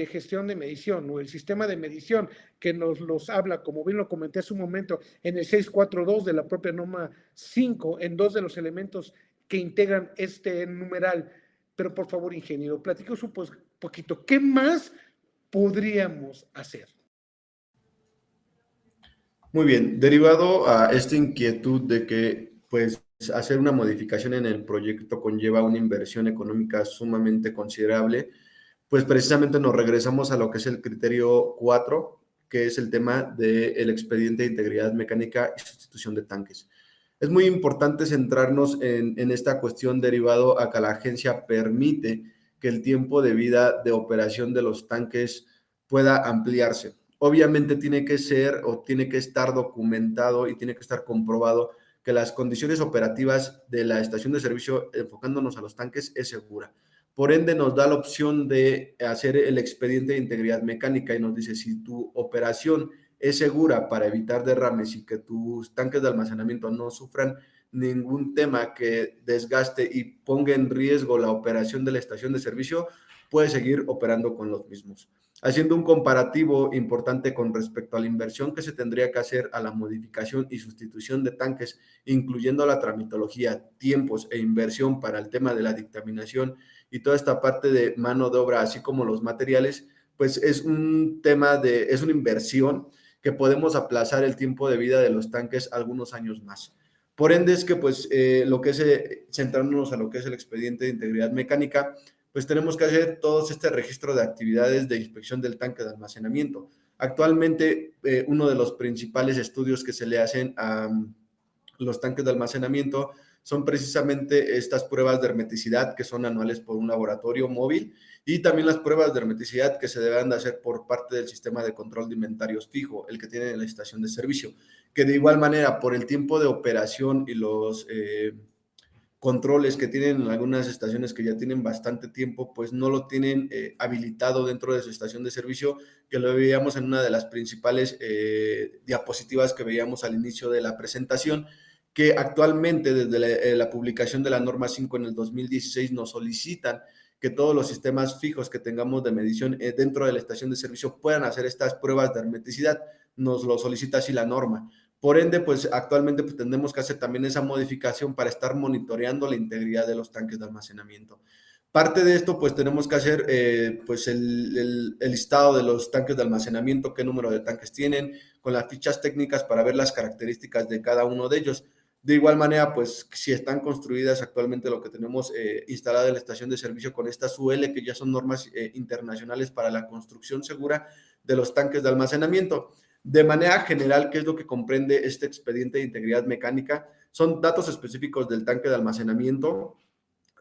gestión de medición o el sistema de medición que nos los habla, como bien lo comenté hace un momento, en el 642 de la propia norma 5, en 2 de los elementos que integran este numeral. Pero por favor, ingeniero, platícanos un poquito, ¿qué más podríamos hacer? Muy bien, derivado a esta inquietud de que pues hacer una modificación en el proyecto conlleva una inversión económica sumamente considerable, pues precisamente nos regresamos a lo que es el criterio 4, que es el tema del expediente de integridad mecánica y sustitución de tanques. Es muy importante centrarnos en esta cuestión derivado a que la agencia permite que el tiempo de vida de operación de los tanques pueda ampliarse. Obviamente tiene que ser o tiene que estar documentado y tiene que estar comprobado que las condiciones operativas de la estación de servicio, enfocándonos a los tanques, es segura. Por ende, nos da la opción de hacer el expediente de integridad mecánica y nos dice si tu operación es segura para evitar derrames y que tus tanques de almacenamiento no sufran ningún tema que desgaste y ponga en riesgo la operación de la estación de servicio, puedes seguir operando con los mismos. Haciendo un comparativo importante con respecto a la inversión que se tendría que hacer a la modificación y sustitución de tanques, incluyendo la tramitología, tiempos e inversión para el tema de la dictaminación y toda esta parte de mano de obra, así como los materiales, pues es un tema es una inversión que podemos aplazar el tiempo de vida de los tanques algunos años más. Por ende es que pues lo que es, centrándonos a lo que es el expediente de integridad mecánica, pues tenemos que hacer todo este registro de actividades de inspección del tanque de almacenamiento. Actualmente, uno de los principales estudios que se le hacen a los tanques de almacenamiento son precisamente estas pruebas de hermeticidad que son anuales por un laboratorio móvil y también las pruebas de hermeticidad que se deben de hacer por parte del sistema de control de inventarios fijo, el que tiene en la estación de servicio, que de igual manera por el tiempo de operación y los controles que tienen en algunas estaciones que ya tienen bastante tiempo, pues no lo tienen habilitado dentro de su estación de servicio, que lo veíamos en una de las principales diapositivas que veíamos al inicio de la presentación, que actualmente desde la publicación de la norma 5 en el 2016 nos solicitan que todos los sistemas fijos que tengamos de medición dentro de la estación de servicio puedan hacer estas pruebas de hermeticidad. Nos lo solicita así la norma. Por ende, pues actualmente pues, tendremos que hacer también esa modificación para estar monitoreando la integridad de los tanques de almacenamiento. Parte de esto, pues tenemos que hacer pues el listado de los tanques de almacenamiento, qué número de tanques tienen, con las fichas técnicas para ver las características de cada uno de ellos. De igual manera, pues si están construidas actualmente lo que tenemos instalada en la estación de servicio con estas UL, que ya son normas internacionales para la construcción segura de los tanques de almacenamiento. De manera general, ¿qué es lo que comprende este expediente de integridad mecánica? Son datos específicos del tanque de almacenamiento,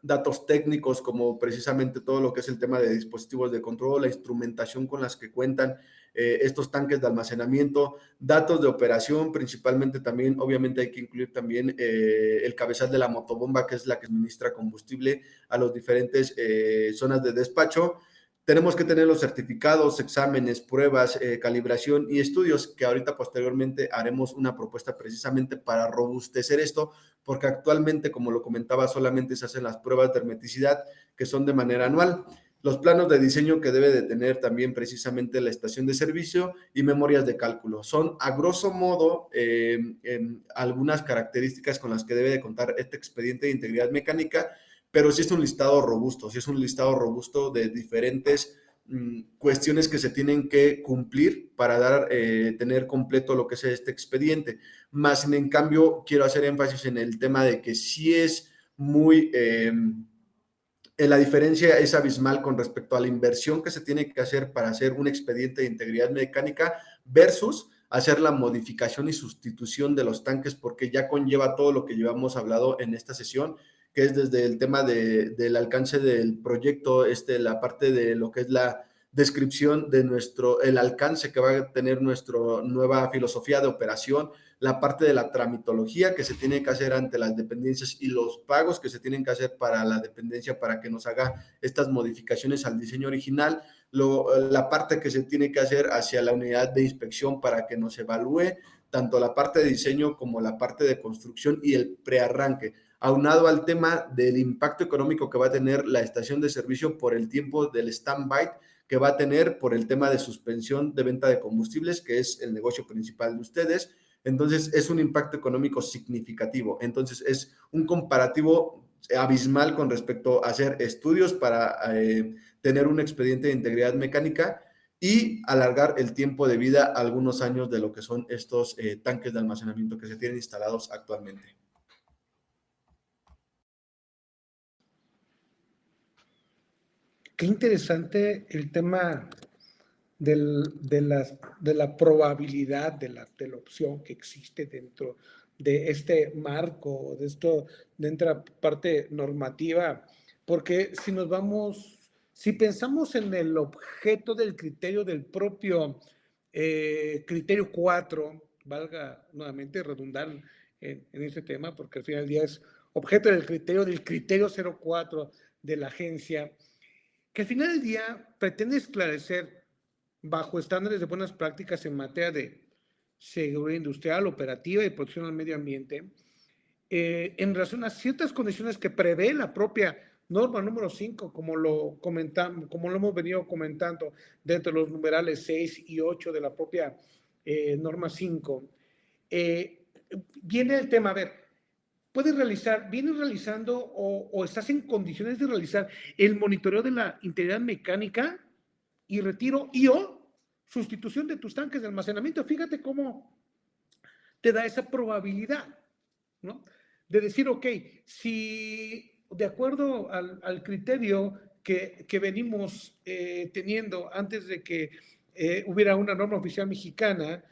datos técnicos como precisamente todo lo que es el tema de dispositivos de control, la instrumentación con las que cuentan estos tanques de almacenamiento, datos de operación, principalmente también, obviamente hay que incluir también el cabezal de la motobomba, que es la que suministra combustible a los diferentes zonas de despacho. Tenemos que tener los certificados, exámenes, pruebas, calibración y estudios, que ahorita posteriormente haremos una propuesta precisamente para robustecer esto, porque actualmente, como lo comentaba, solamente se hacen las pruebas de hermeticidad, que son de manera anual. Los planos de diseño que debe de tener también precisamente la estación de servicio y memorias de cálculo. Son, a grosso modo, algunas características con las que debe de contar este expediente de integridad mecánica, pero sí es un listado robusto de diferentes cuestiones que se tienen que cumplir para tener completo lo que es este expediente. Más, en cambio, quiero hacer énfasis en el tema de que sí es muy... la diferencia es abismal con respecto a la inversión que se tiene que hacer para hacer un expediente de integridad mecánica versus hacer la modificación y sustitución de los tanques, porque ya conlleva todo lo que llevamos hablado en esta sesión, que es desde el tema del alcance del proyecto, la parte de lo que es la descripción de el alcance que va a tener nuestra nueva filosofía de operación, la parte de la tramitología que se tiene que hacer ante las dependencias y los pagos que se tienen que hacer para la dependencia para que nos haga estas modificaciones al diseño original, la parte que se tiene que hacer hacia la unidad de inspección para que nos evalúe tanto la parte de diseño como la parte de construcción y el prearranque, aunado al tema del impacto económico que va a tener la estación de servicio por el tiempo del stand-by que va a tener por el tema de suspensión de venta de combustibles, que es el negocio principal de ustedes. Entonces, es un impacto económico significativo. Entonces, es un comparativo abismal con respecto a hacer estudios para tener un expediente de integridad mecánica y alargar el tiempo de vida a algunos años de lo que son estos tanques de almacenamiento que se tienen instalados actualmente. Qué interesante el tema de la probabilidad de la opción que existe dentro de este marco, dentro de la parte normativa, porque si pensamos en el objeto del criterio del propio criterio 4, valga nuevamente redundar en este tema, porque al final del día es objeto del criterio 04 de la agencia, que al final del día pretende esclarecer bajo estándares de buenas prácticas en materia de seguridad industrial, operativa y protección al medio ambiente, en relación a ciertas condiciones que prevé la propia norma número 5, como lo hemos venido comentando dentro de los numerales 6 y 8 de la propia norma 5. Viene el tema, a ver, vienes realizando o estás en condiciones de realizar el monitoreo de la integridad mecánica y retiro o sustitución de tus tanques de almacenamiento. Fíjate cómo te da esa probabilidad, ¿no? De decir, ok, si de acuerdo al criterio que venimos teniendo antes de que hubiera una norma oficial mexicana,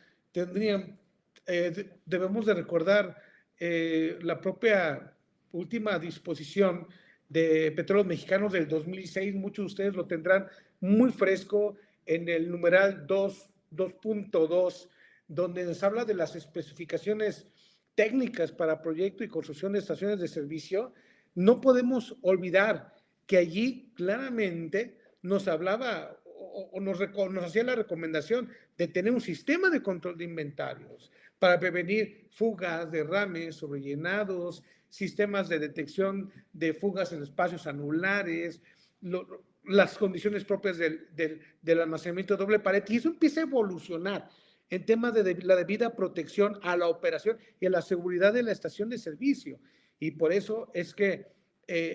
debemos de recordar la propia última disposición de Petróleos Mexicanos del 2006, muchos de ustedes lo tendrán muy fresco en el numeral 2.2, donde nos habla de las especificaciones técnicas para proyecto y construcción de estaciones de servicio. No podemos olvidar que allí claramente nos hablaba o nos hacía la recomendación de tener un sistema de control de inventarios para prevenir fugas, derrames, sobrellenados, sistemas de detección de fugas en espacios anulares, las condiciones propias del almacenamiento de doble pared, y eso empieza a evolucionar en temas de la debida protección a la operación y a la seguridad de la estación de servicio. Y por eso es que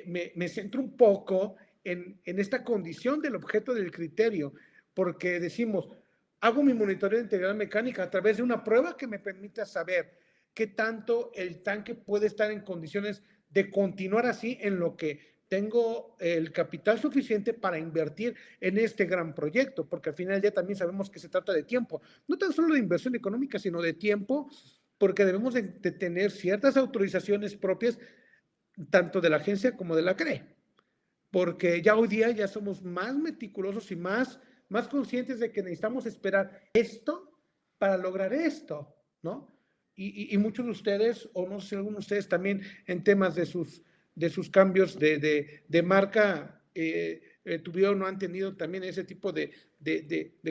me centro un poco en esta condición del objeto del criterio, porque decimos, hago mi monitoreo de integridad mecánica a través de una prueba que me permita saber qué tanto el tanque puede estar en condiciones de continuar así en lo que tengo el capital suficiente para invertir en este gran proyecto, porque al final del día también sabemos que se trata de tiempo, no tan solo de inversión económica, sino de tiempo, porque debemos de tener ciertas autorizaciones propias, tanto de la agencia como de la CRE, porque ya hoy día ya somos más meticulosos y más conscientes de que necesitamos esperar esto para lograr esto, ¿no? Y muchos de ustedes, o no sé si algunos de ustedes también en temas de sus cambios de marca, tuvieron o han tenido también ese tipo de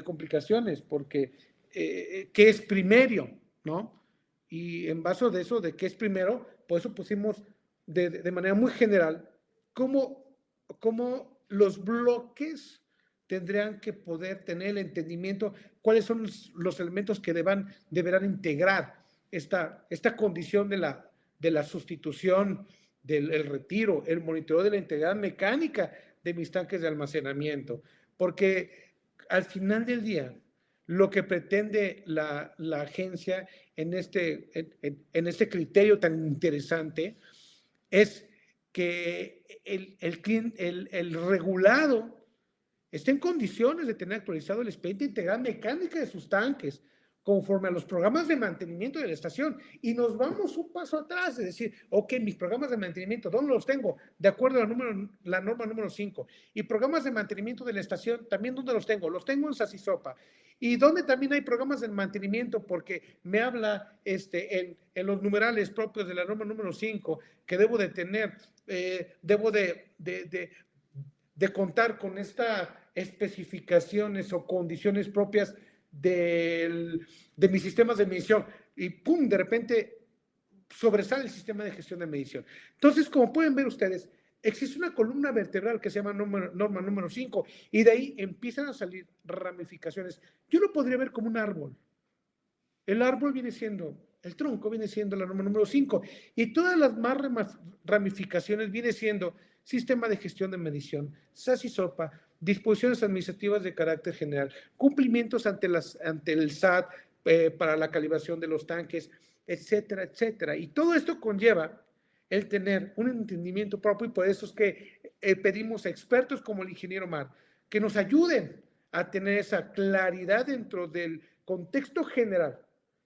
complicaciones, porque ¿qué es primero, no? Y en base de eso, de qué es primero, por eso pusimos de manera muy general cómo los bloques tendrían que poder tener el entendimiento, cuáles son los elementos que deberán integrar esta condición de la sustitución, del retiro, el monitoreo de la integridad mecánica de mis tanques de almacenamiento, porque al final del día, lo que pretende la agencia en este criterio tan interesante es que el regulado esté en condiciones de tener actualizado el expediente integral mecánica de sus tanques, conforme a los programas de mantenimiento de la estación. Y nos vamos un paso atrás, es decir, ok, mis programas de mantenimiento, ¿dónde los tengo? De acuerdo a la norma número 5. Y programas de mantenimiento de la estación, ¿también dónde los tengo? Los tengo en SACISOPA. Y donde también hay programas de mantenimiento, porque me habla en los numerales propios de la norma número 5, que debo de tener, debo de contar con estas especificaciones o condiciones propias de mis sistemas de medición, y pum, de repente sobresale el sistema de gestión de medición. Entonces, como pueden ver ustedes, existe una columna vertebral que se llama norma número 5, y de ahí empiezan a salir ramificaciones. Yo lo podría ver como un árbol. El árbol el tronco viene siendo la norma número 5, y todas las más ramificaciones viene siendo sistema de gestión de medición, SACISOPA, disposiciones administrativas de carácter general, cumplimientos ante el SAT para la calibración de los tanques, etcétera, etcétera. Y todo esto conlleva el tener un entendimiento propio, y por eso es que pedimos a expertos como el ingeniero Mar que nos ayuden a tener esa claridad dentro del contexto general.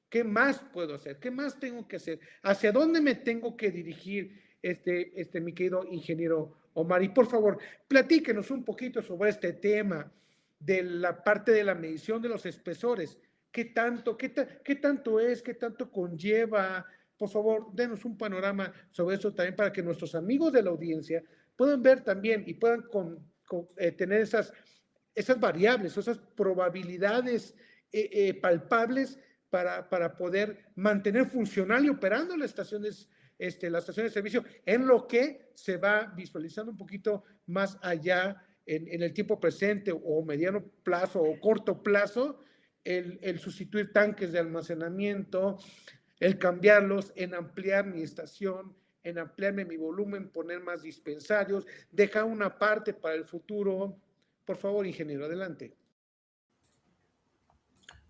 ¿Qué más puedo hacer? ¿Qué más tengo que hacer? ¿Hacia dónde me tengo que dirigir, mi querido ingeniero Omar? Y por favor, platíquenos un poquito sobre este tema de la parte de la medición de los espesores. ¿Qué tanto es? ¿Qué tanto conlleva? Por favor, denos un panorama sobre eso también para que nuestros amigos de la audiencia puedan ver también y puedan tener esas variables, esas probabilidades palpables para poder mantener funcional y operando las estaciones de servicio, en lo que se va visualizando un poquito más allá en el tiempo presente o mediano plazo o corto plazo, el sustituir tanques de almacenamiento, el cambiarlos, en ampliar mi estación, en ampliarme mi volumen, poner más dispensarios, dejar una parte para el futuro. Por favor, ingeniero, adelante.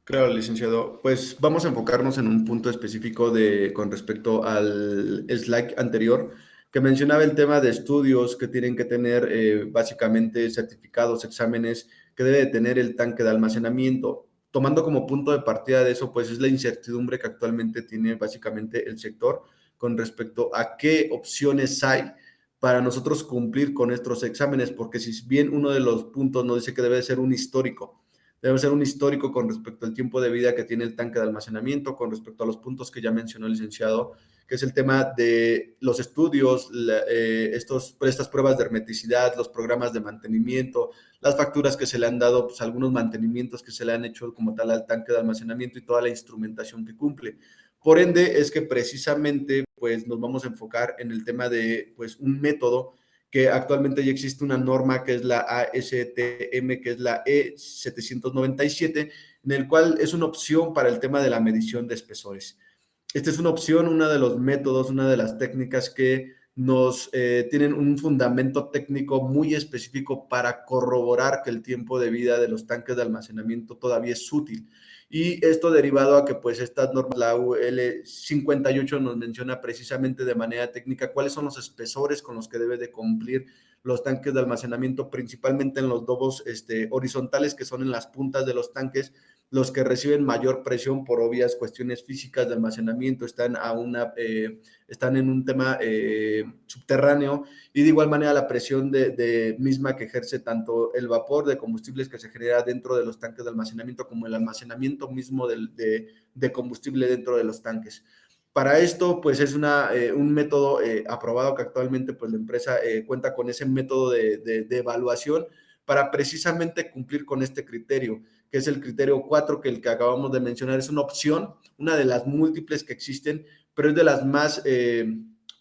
Claro, licenciado. Pues vamos a enfocarnos en un punto específico con respecto al slide anterior, que mencionaba el tema de estudios que tienen que tener básicamente certificados, exámenes que debe de tener el tanque de almacenamiento. Tomando como punto de partida de eso, pues es la incertidumbre que actualmente tiene básicamente el sector con respecto a qué opciones hay para nosotros cumplir con estos exámenes, porque si bien uno de los puntos nos dice que debe ser un histórico, debe ser un histórico con respecto al tiempo de vida que tiene el tanque de almacenamiento, con respecto a los puntos que ya mencionó el licenciado, que es el tema de los estudios, estas pruebas de hermeticidad, los programas de mantenimiento, las facturas que se le han dado, pues algunos mantenimientos que se le han hecho como tal al tanque de almacenamiento y toda la instrumentación que cumple. Por ende, es que precisamente pues nos vamos a enfocar en el tema de pues un método que actualmente ya existe una norma que es la ASTM, que es la E797, en el cual es una opción para el tema de la medición de espesores. Esta es una opción, uno de los métodos, una de las técnicas que nos tienen un fundamento técnico muy específico para corroborar que el tiempo de vida de los tanques de almacenamiento todavía es útil. Y esto derivado a que pues esta norma, la UL 58, nos menciona precisamente de manera técnica cuáles son los espesores con los que debe de cumplir los tanques de almacenamiento, principalmente en los dobos horizontales, que son en las puntas de los tanques, los que reciben mayor presión por obvias cuestiones físicas de almacenamiento, están en un tema subterráneo, y de igual manera la presión misma que ejerce tanto el vapor de combustibles que se genera dentro de los tanques de almacenamiento como el almacenamiento mismo de combustible dentro de los tanques. Para esto, pues es un método aprobado, que actualmente pues la empresa cuenta con ese método de evaluación para precisamente cumplir con este criterio, que es el criterio 4, que el que acabamos de mencionar es una opción, una de las múltiples que existen, pero es de las más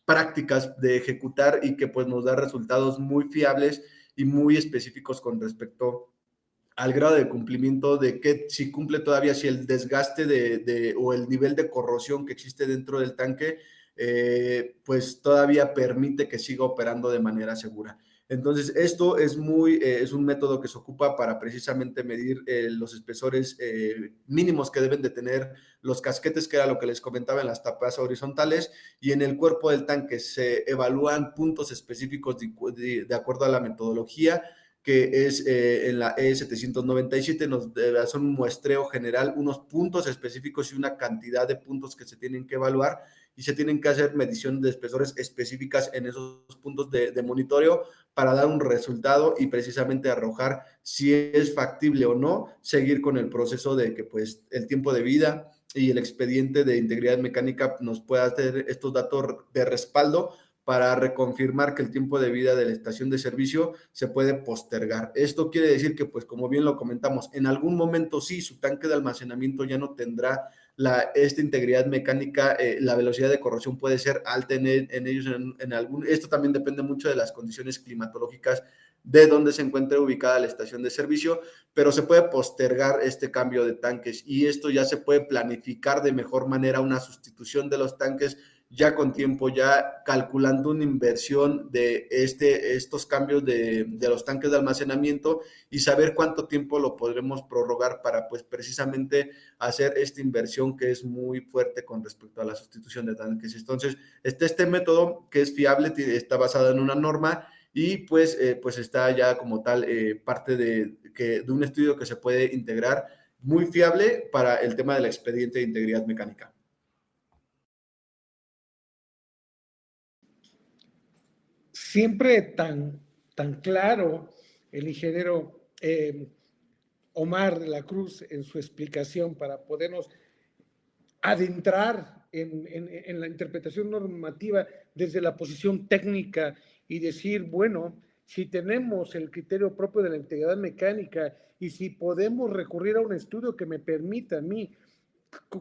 prácticas de ejecutar y que pues nos da resultados muy fiables y muy específicos con respecto al grado de cumplimiento de que si cumple todavía, si el desgaste o el nivel de corrosión que existe dentro del tanque, pues todavía permite que siga operando de manera segura. Entonces, esto es un método que se ocupa para precisamente medir los espesores mínimos que deben de tener los casquetes, que era lo que les comentaba en las tapas horizontales, y en el cuerpo del tanque se evalúan puntos específicos de acuerdo a la metodología, que es en la E797, nos hace un muestreo general, unos puntos específicos y una cantidad de puntos que se tienen que evaluar, y se tienen que hacer mediciones de espesores específicas en esos puntos de monitoreo para dar un resultado y precisamente arrojar si es factible o no seguir con el proceso de que pues el tiempo de vida y el expediente de integridad mecánica nos pueda hacer estos datos de respaldo para reconfirmar que el tiempo de vida de la estación de servicio se puede postergar. Esto quiere decir que, pues, como bien lo comentamos, en algún momento sí, su tanque de almacenamiento ya no tendrá esta integridad mecánica, la velocidad de corrosión puede ser alta en ellos. Esto también depende mucho de las condiciones climatológicas de donde se encuentre ubicada la estación de servicio, pero se puede postergar este cambio de tanques, y esto ya se puede planificar de mejor manera, una sustitución de los tanques ya con tiempo, ya calculando una inversión de estos cambios de los tanques de almacenamiento y saber cuánto tiempo lo podremos prorrogar para pues precisamente hacer esta inversión que es muy fuerte con respecto a la sustitución de tanques. Entonces, este método que es fiable, está basado en una norma y pues está ya como tal parte de un estudio que se puede integrar muy fiable para el tema del expediente de integridad mecánica. Siempre tan claro el ingeniero Omar de la Cruz en su explicación para podernos adentrar en la interpretación normativa desde la posición técnica y decir, bueno, si tenemos el criterio propio de la integridad mecánica y si podemos recurrir a un estudio que me permita a mí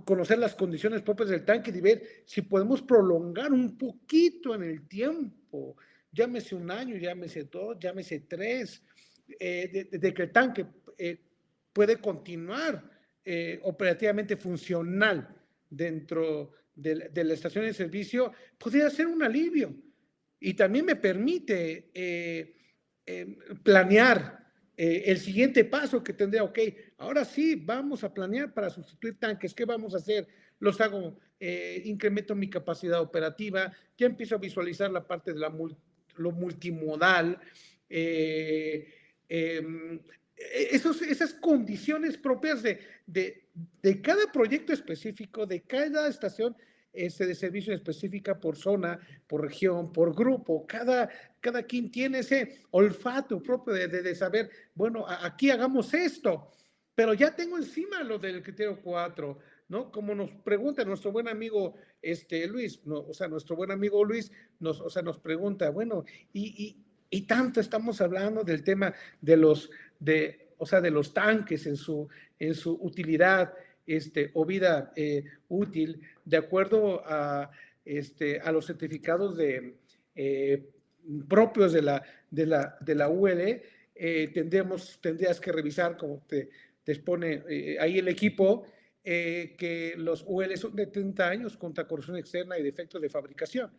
conocer las condiciones propias del tanque y ver si podemos prolongar un poquito en el tiempo, llámese un año, llámese 2, llámese 3, de que el tanque puede continuar operativamente funcional dentro de la estación de servicio, podría ser un alivio. Y también me permite planear el siguiente paso que tendría, ok, ahora sí, vamos a planear para sustituir tanques, ¿qué vamos a hacer? Los hago, incremento mi capacidad operativa, ya empiezo a visualizar la parte de lo multimodal, esas condiciones propias de cada proyecto específico, de cada estación de servicio específica por zona, por región, por grupo. Cada quien tiene ese olfato propio de saber, bueno, aquí hagamos esto, pero ya tengo encima lo del criterio 4, ¿no? Como nos pregunta nuestro buen amigo Luis, ¿no? O sea, nuestro buen amigo Luis nos pregunta, bueno, y tanto estamos hablando del tema de los tanques en su utilidad o vida útil, de acuerdo a los certificados propios de la UL, tendrías que revisar, como te expone ahí el equipo, que los UL son de 30 años contra corrosión externa y defectos de fabricación,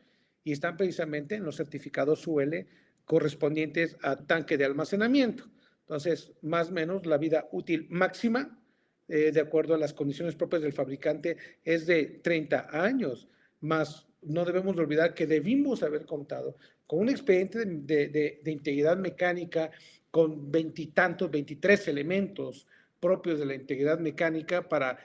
y están precisamente en los certificados UL correspondientes a tanque de almacenamiento. Entonces, más o menos, la vida útil máxima, de acuerdo a las condiciones propias del fabricante, es de 30 años, más no debemos olvidar que debimos haber contado con un expediente de integridad mecánica con 23 elementos propios de la integridad mecánica para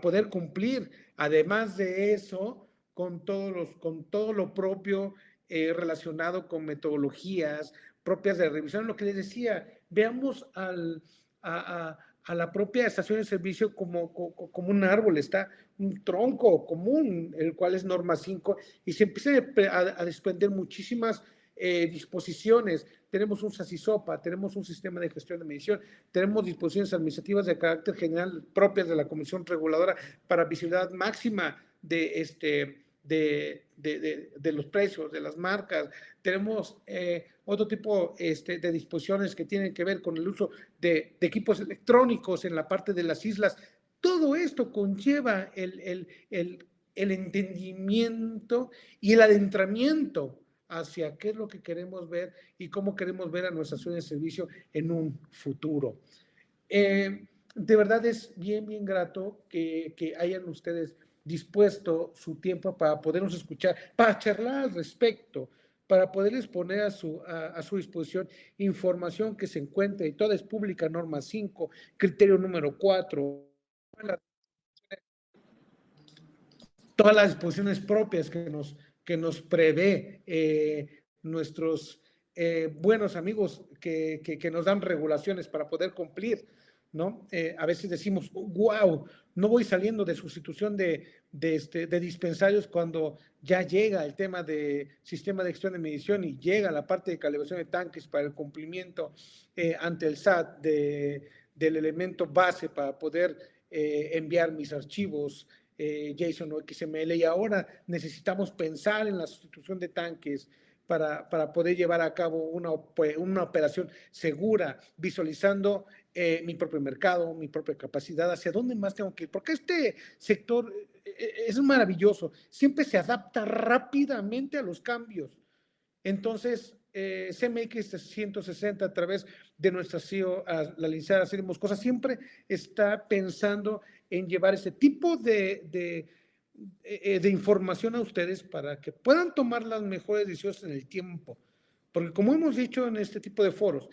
poder cumplir, además de eso, con todo lo propio relacionado con metodologías propias de revisión. Lo que les decía, veamos a la propia estación de servicio como un árbol, está un tronco común, el cual es norma 5, y se empiezan a desprender muchísimas disposiciones. Tenemos un SACISOPA, tenemos un sistema de gestión de medición, tenemos disposiciones administrativas de carácter general propias de la Comisión Reguladora para visibilidad máxima de los precios, de las marcas. Tenemos otro tipo de disposiciones que tienen que ver con el uso de equipos electrónicos en la parte de las islas. Todo esto conlleva el entendimiento y el adentramiento hacia qué es lo que queremos ver y cómo queremos ver a nuestra estación de servicio en un futuro. De verdad es bien grato que hayan ustedes dispuesto su tiempo para podernos escuchar, para charlar al respecto, para poderles poner a su disposición información que se encuentra, y toda es pública, norma 5, criterio número 4, todas las disposiciones propias que nos prevé nuestros buenos amigos que nos dan regulaciones para poder cumplir, ¿no? A veces decimos, wow, no voy saliendo de sustitución de dispensarios cuando ya llega el tema de sistema de gestión de medición y llega la parte de calibración de tanques para el cumplimiento ante el SAT del elemento base para poder enviar mis archivos JSON o XML, y ahora necesitamos pensar en la sustitución de tanques para poder llevar a cabo una operación segura, visualizando mi propio mercado, mi propia capacidad, hacia dónde más tengo que ir, porque este sector es maravilloso, siempre se adapta rápidamente a los cambios. Entonces, CMX 160 a través de nuestra CEO, la licenciada Siri Moscosa, siempre está pensando en llevar ese tipo de información a ustedes para que puedan tomar las mejores decisiones en el tiempo. Porque como hemos dicho en este tipo de foros,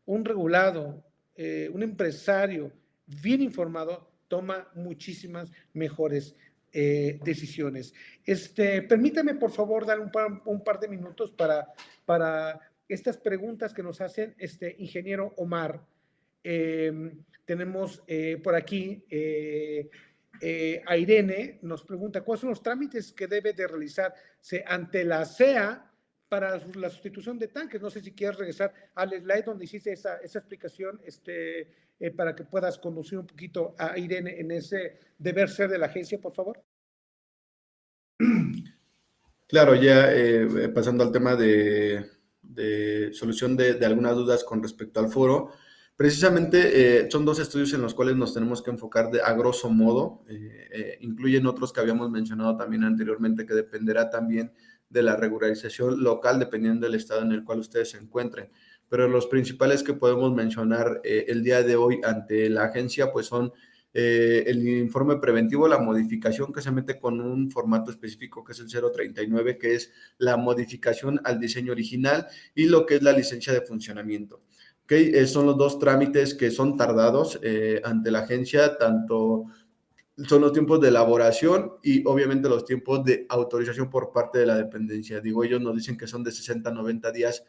un regulado, un empresario bien informado toma muchísimas mejores decisiones. Permítame, por favor, dar un par de minutos para estas preguntas que nos hacen ingeniero Omar. Tenemos por aquí a Irene, nos pregunta, ¿cuáles son los trámites que debe de realizarse ante la CEA para la sustitución de tanques? No sé si quieres regresar al slide donde hiciste esa explicación para que puedas conducir un poquito a Irene en ese deber ser de la agencia, por favor. Claro, ya pasando al tema de solución de algunas dudas con respecto al foro, precisamente son dos estudios en los cuales nos tenemos que enfocar a grosso modo. Incluyen otros que habíamos mencionado también anteriormente, que dependerá también de la regularización local, dependiendo del estado en el cual ustedes se encuentren. Pero los principales que podemos mencionar el día de hoy ante la agencia, pues son el informe preventivo, la modificación que se mete con un formato específico que es el 039, que es la modificación al diseño original, y lo que es la licencia de funcionamiento. ¿Okay? Son los dos trámites que son tardados ante la agencia, tanto son los tiempos de elaboración y obviamente los tiempos de autorización por parte de la dependencia. Digo, ellos nos dicen que son de 60 a 90 días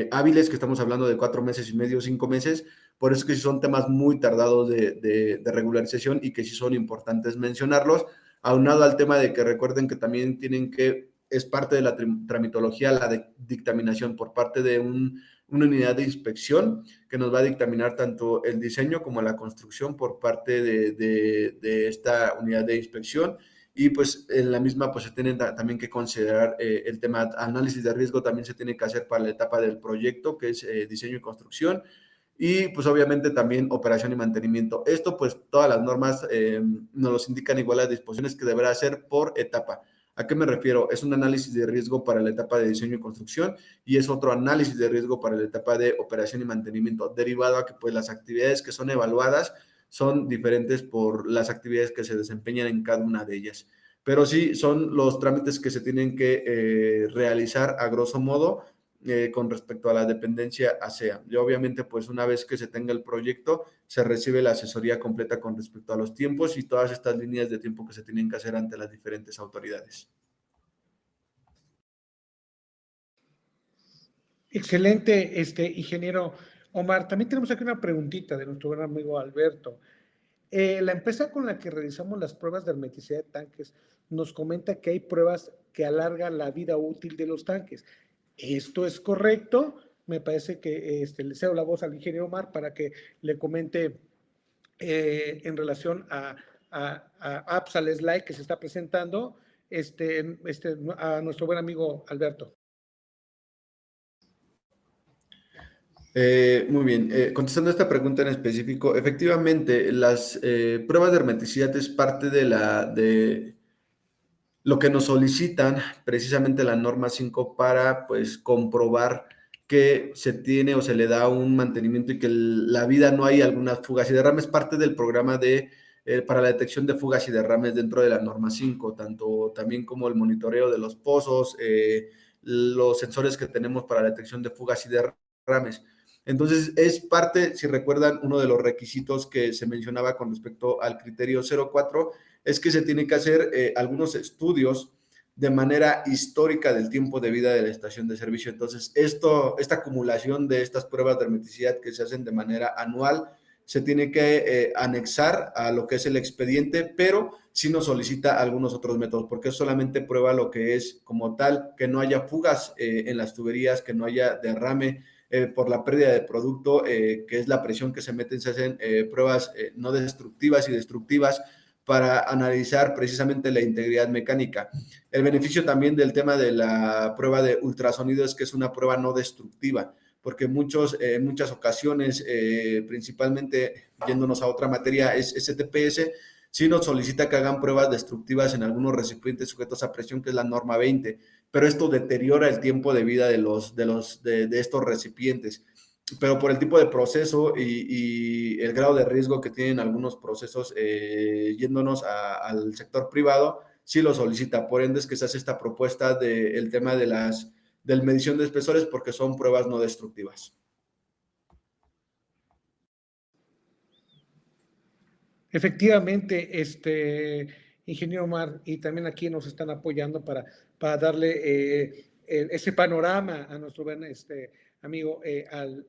hábiles, que estamos hablando de 4 meses y medio, 5 meses. Por eso es que sí son temas muy tardados de regularización y que sí son importantes mencionarlos, aunado al tema de que recuerden que también es parte de la tramitología, la dictaminación por parte de una unidad de inspección que nos va a dictaminar tanto el diseño como la construcción por parte de esta unidad de inspección. Y pues en la misma pues se tiene también que considerar el tema análisis de riesgo, también se tiene que hacer para la etapa del proyecto, que es diseño y construcción, y pues obviamente también operación y mantenimiento. Esto pues todas las normas nos los indican igual las disposiciones que deberá hacer por etapa. ¿A qué me refiero? Es un análisis de riesgo para la etapa de diseño y construcción y es otro análisis de riesgo para la etapa de operación y mantenimiento, derivado a que pues las actividades que son evaluadas son diferentes por las actividades que se desempeñan en cada una de ellas. Pero sí, son los trámites que se tienen que realizar a grosso modo con respecto a la dependencia ASEA. Y obviamente, pues una vez que se tenga el proyecto, se recibe la asesoría completa con respecto a los tiempos y todas estas líneas de tiempo que se tienen que hacer ante las diferentes autoridades. Excelente, ingeniero Omar. También tenemos aquí una preguntita de nuestro gran amigo Alberto. La empresa con la que realizamos las pruebas de hermeticidad de tanques nos comenta que hay pruebas que alargan la vida útil de los tanques. ¿Esto es correcto? Me parece que le cedo la voz al ingeniero Omar para que le comente en relación a apps al slide que se está presentando a nuestro buen amigo Alberto. Muy bien, contestando esta pregunta en específico, efectivamente, las pruebas de hermeticidad es parte de lo que nos solicitan precisamente la norma 5 para pues comprobar que se tiene o se le da un mantenimiento y que la vida no hay algunas fugas y derrames. Parte del programa para la detección de fugas y derrames dentro de la norma 5, tanto también como el monitoreo de los pozos, los sensores que tenemos para la detección de fugas y derrames. Entonces, es parte, si recuerdan, uno de los requisitos que se mencionaba con respecto al criterio 04, es que se tiene que hacer algunos estudios de manera histórica del tiempo de vida de la estación de servicio. Entonces, esta acumulación de estas pruebas de hermeticidad que se hacen de manera anual, se tiene que anexar a lo que es el expediente, pero sí nos solicita algunos otros métodos, porque solamente prueba lo que es como tal, que no haya fugas en las tuberías, que no haya derrame, por la pérdida de producto, que es la presión que se meten, se hacen pruebas no destructivas y destructivas para analizar precisamente la integridad mecánica. El beneficio también del tema de la prueba de ultrasonido es que es una prueba no destructiva, porque en muchas ocasiones, principalmente yéndonos a otra materia, es STPS, sí nos solicita que hagan pruebas destructivas en algunos recipientes sujetos a presión, que es la norma 20, pero esto deteriora el tiempo de vida de estos recipientes. Pero por el tipo de proceso y el grado de riesgo que tienen algunos procesos, yéndonos al sector privado, sí lo solicita. Por ende es que se hace esta propuesta del tema del medición de espesores, porque son pruebas no destructivas. Efectivamente, ingeniero Omar, y también aquí nos están apoyando para darle ese panorama a nuestro buen amigo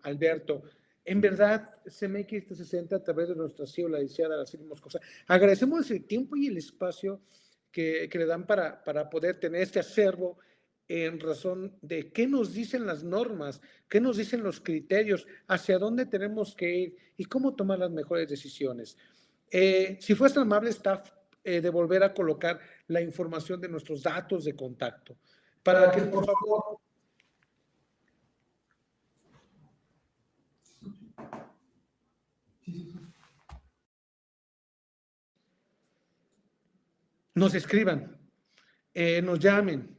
Alberto. En verdad, CMX 360, a través de nuestra CEO, la licenciada Araceli Moscoso, agradecemos el tiempo y el espacio que le dan para poder tener este acervo en razón de qué nos dicen las normas, qué nos dicen los criterios, hacia dónde tenemos que ir y cómo tomar las mejores decisiones. Si fuese tan amable, staff, de volver a colocar la información de nuestros datos de contacto, para que, por favor, nos escriban, nos llamen,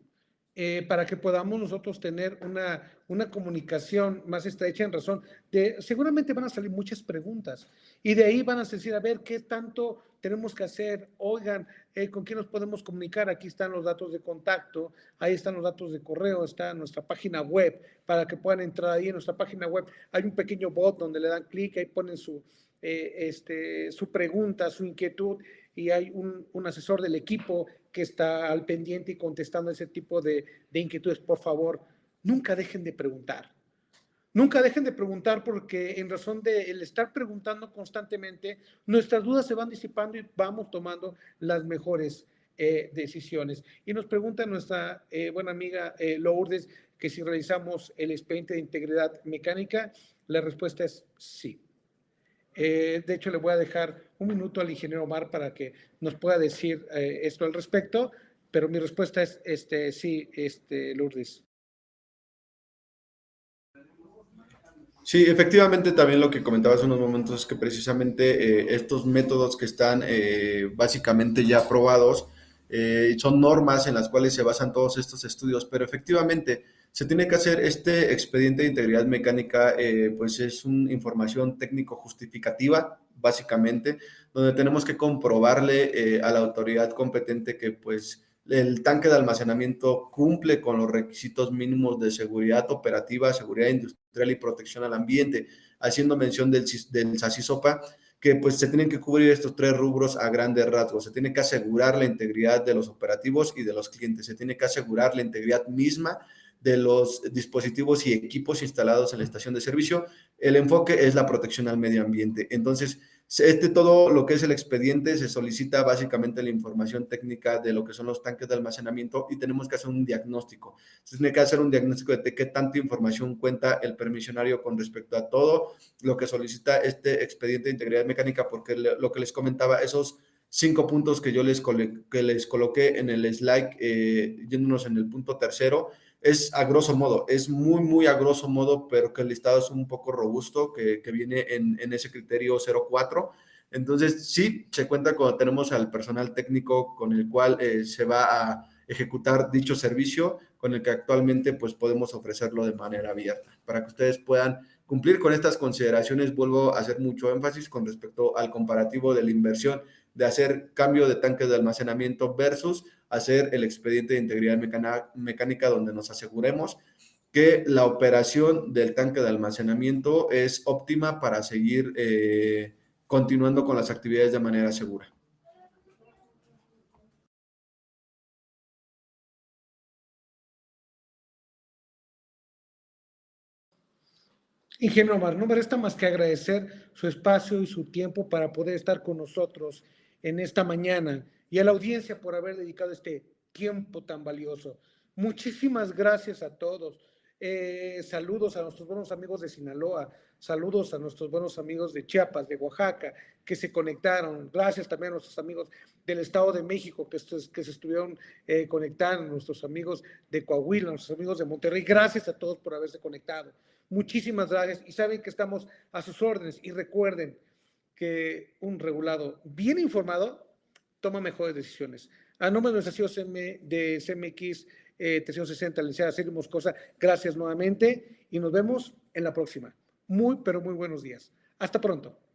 para que podamos nosotros tener una comunicación más estrecha en razón de, seguramente van a salir muchas preguntas y de ahí van a decir, a ver, ¿qué tanto tenemos que hacer? Oigan, ¿con quién nos podemos comunicar? Aquí están los datos de contacto, ahí están los datos de correo, está nuestra página web, para que puedan entrar ahí en nuestra página web. Hay un pequeño bot donde le dan clic, ahí ponen su pregunta, su inquietud, y hay un asesor del equipo que está al pendiente y contestando ese tipo de inquietudes. Por favor, nunca dejen de preguntar. Nunca dejen de preguntar, porque en razón de el estar preguntando constantemente, nuestras dudas se van disipando y vamos tomando las mejores decisiones. Y nos pregunta nuestra buena amiga Lourdes que si realizamos el expediente de integridad mecánica. La respuesta es sí. De hecho, le voy a dejar un minuto al ingeniero Omar para que nos pueda decir esto al respecto, pero mi respuesta es sí, Lourdes. Sí, efectivamente, también lo que comentaba hace unos momentos es que precisamente estos métodos que están básicamente ya aprobados son normas en las cuales se basan todos estos estudios, pero efectivamente se tiene que hacer este expediente de integridad mecánica, pues es una información técnico justificativa, básicamente, donde tenemos que comprobarle a la autoridad competente que pues el tanque de almacenamiento cumple con los requisitos mínimos de seguridad operativa, seguridad industrial y protección al ambiente, haciendo mención del SACISOPA, que pues se tienen que cubrir estos tres rubros a grandes rasgos. Se tiene que asegurar la integridad de los operativos y de los clientes, se tiene que asegurar la integridad misma de los dispositivos y equipos instalados en la estación de servicio. El enfoque es la protección al medio ambiente. Entonces, todo lo que es el expediente se solicita básicamente la información técnica de lo que son los tanques de almacenamiento y tenemos que hacer un diagnóstico. Se tiene que hacer un diagnóstico de qué tanta información cuenta el permisionario con respecto a todo lo que solicita este expediente de integridad mecánica, porque lo que les comentaba, esos 5 puntos que yo les coloqué en el slide, yéndonos en el punto tercero, es a grosso modo, es muy, muy a grosso modo, pero que el listado es un poco robusto, que viene en ese criterio 04. Entonces, sí, se cuenta cuando tenemos al personal técnico con el cual se va a ejecutar dicho servicio, con el que actualmente pues podemos ofrecerlo de manera abierta. Para que ustedes puedan cumplir con estas consideraciones, vuelvo a hacer mucho énfasis con respecto al comparativo de la inversión de hacer cambio de tanques de almacenamiento versus hacer el expediente de integridad mecánica, donde nos aseguremos que la operación del tanque de almacenamiento es óptima para seguir continuando con las actividades de manera segura. Ingeniero Omar, no me resta más que agradecer su espacio y su tiempo para poder estar con nosotros en esta mañana, y a la audiencia por haber dedicado este tiempo tan valioso. Muchísimas gracias a todos. Saludos a nuestros buenos amigos de Sinaloa, saludos a nuestros buenos amigos de Chiapas, de Oaxaca, que se conectaron. Gracias también a nuestros amigos del Estado de México que se estuvieron conectando, nuestros amigos de Coahuila, nuestros amigos de Monterrey. Gracias a todos por haberse conectado. Muchísimas gracias y saben que estamos a sus órdenes y recuerden que un regulado bien informado toma mejores decisiones. A nombre de nuestra CEO de CMX 360, la licenciada Celia Moscosa, gracias nuevamente y nos vemos en la próxima. Muy, pero muy buenos días. Hasta pronto.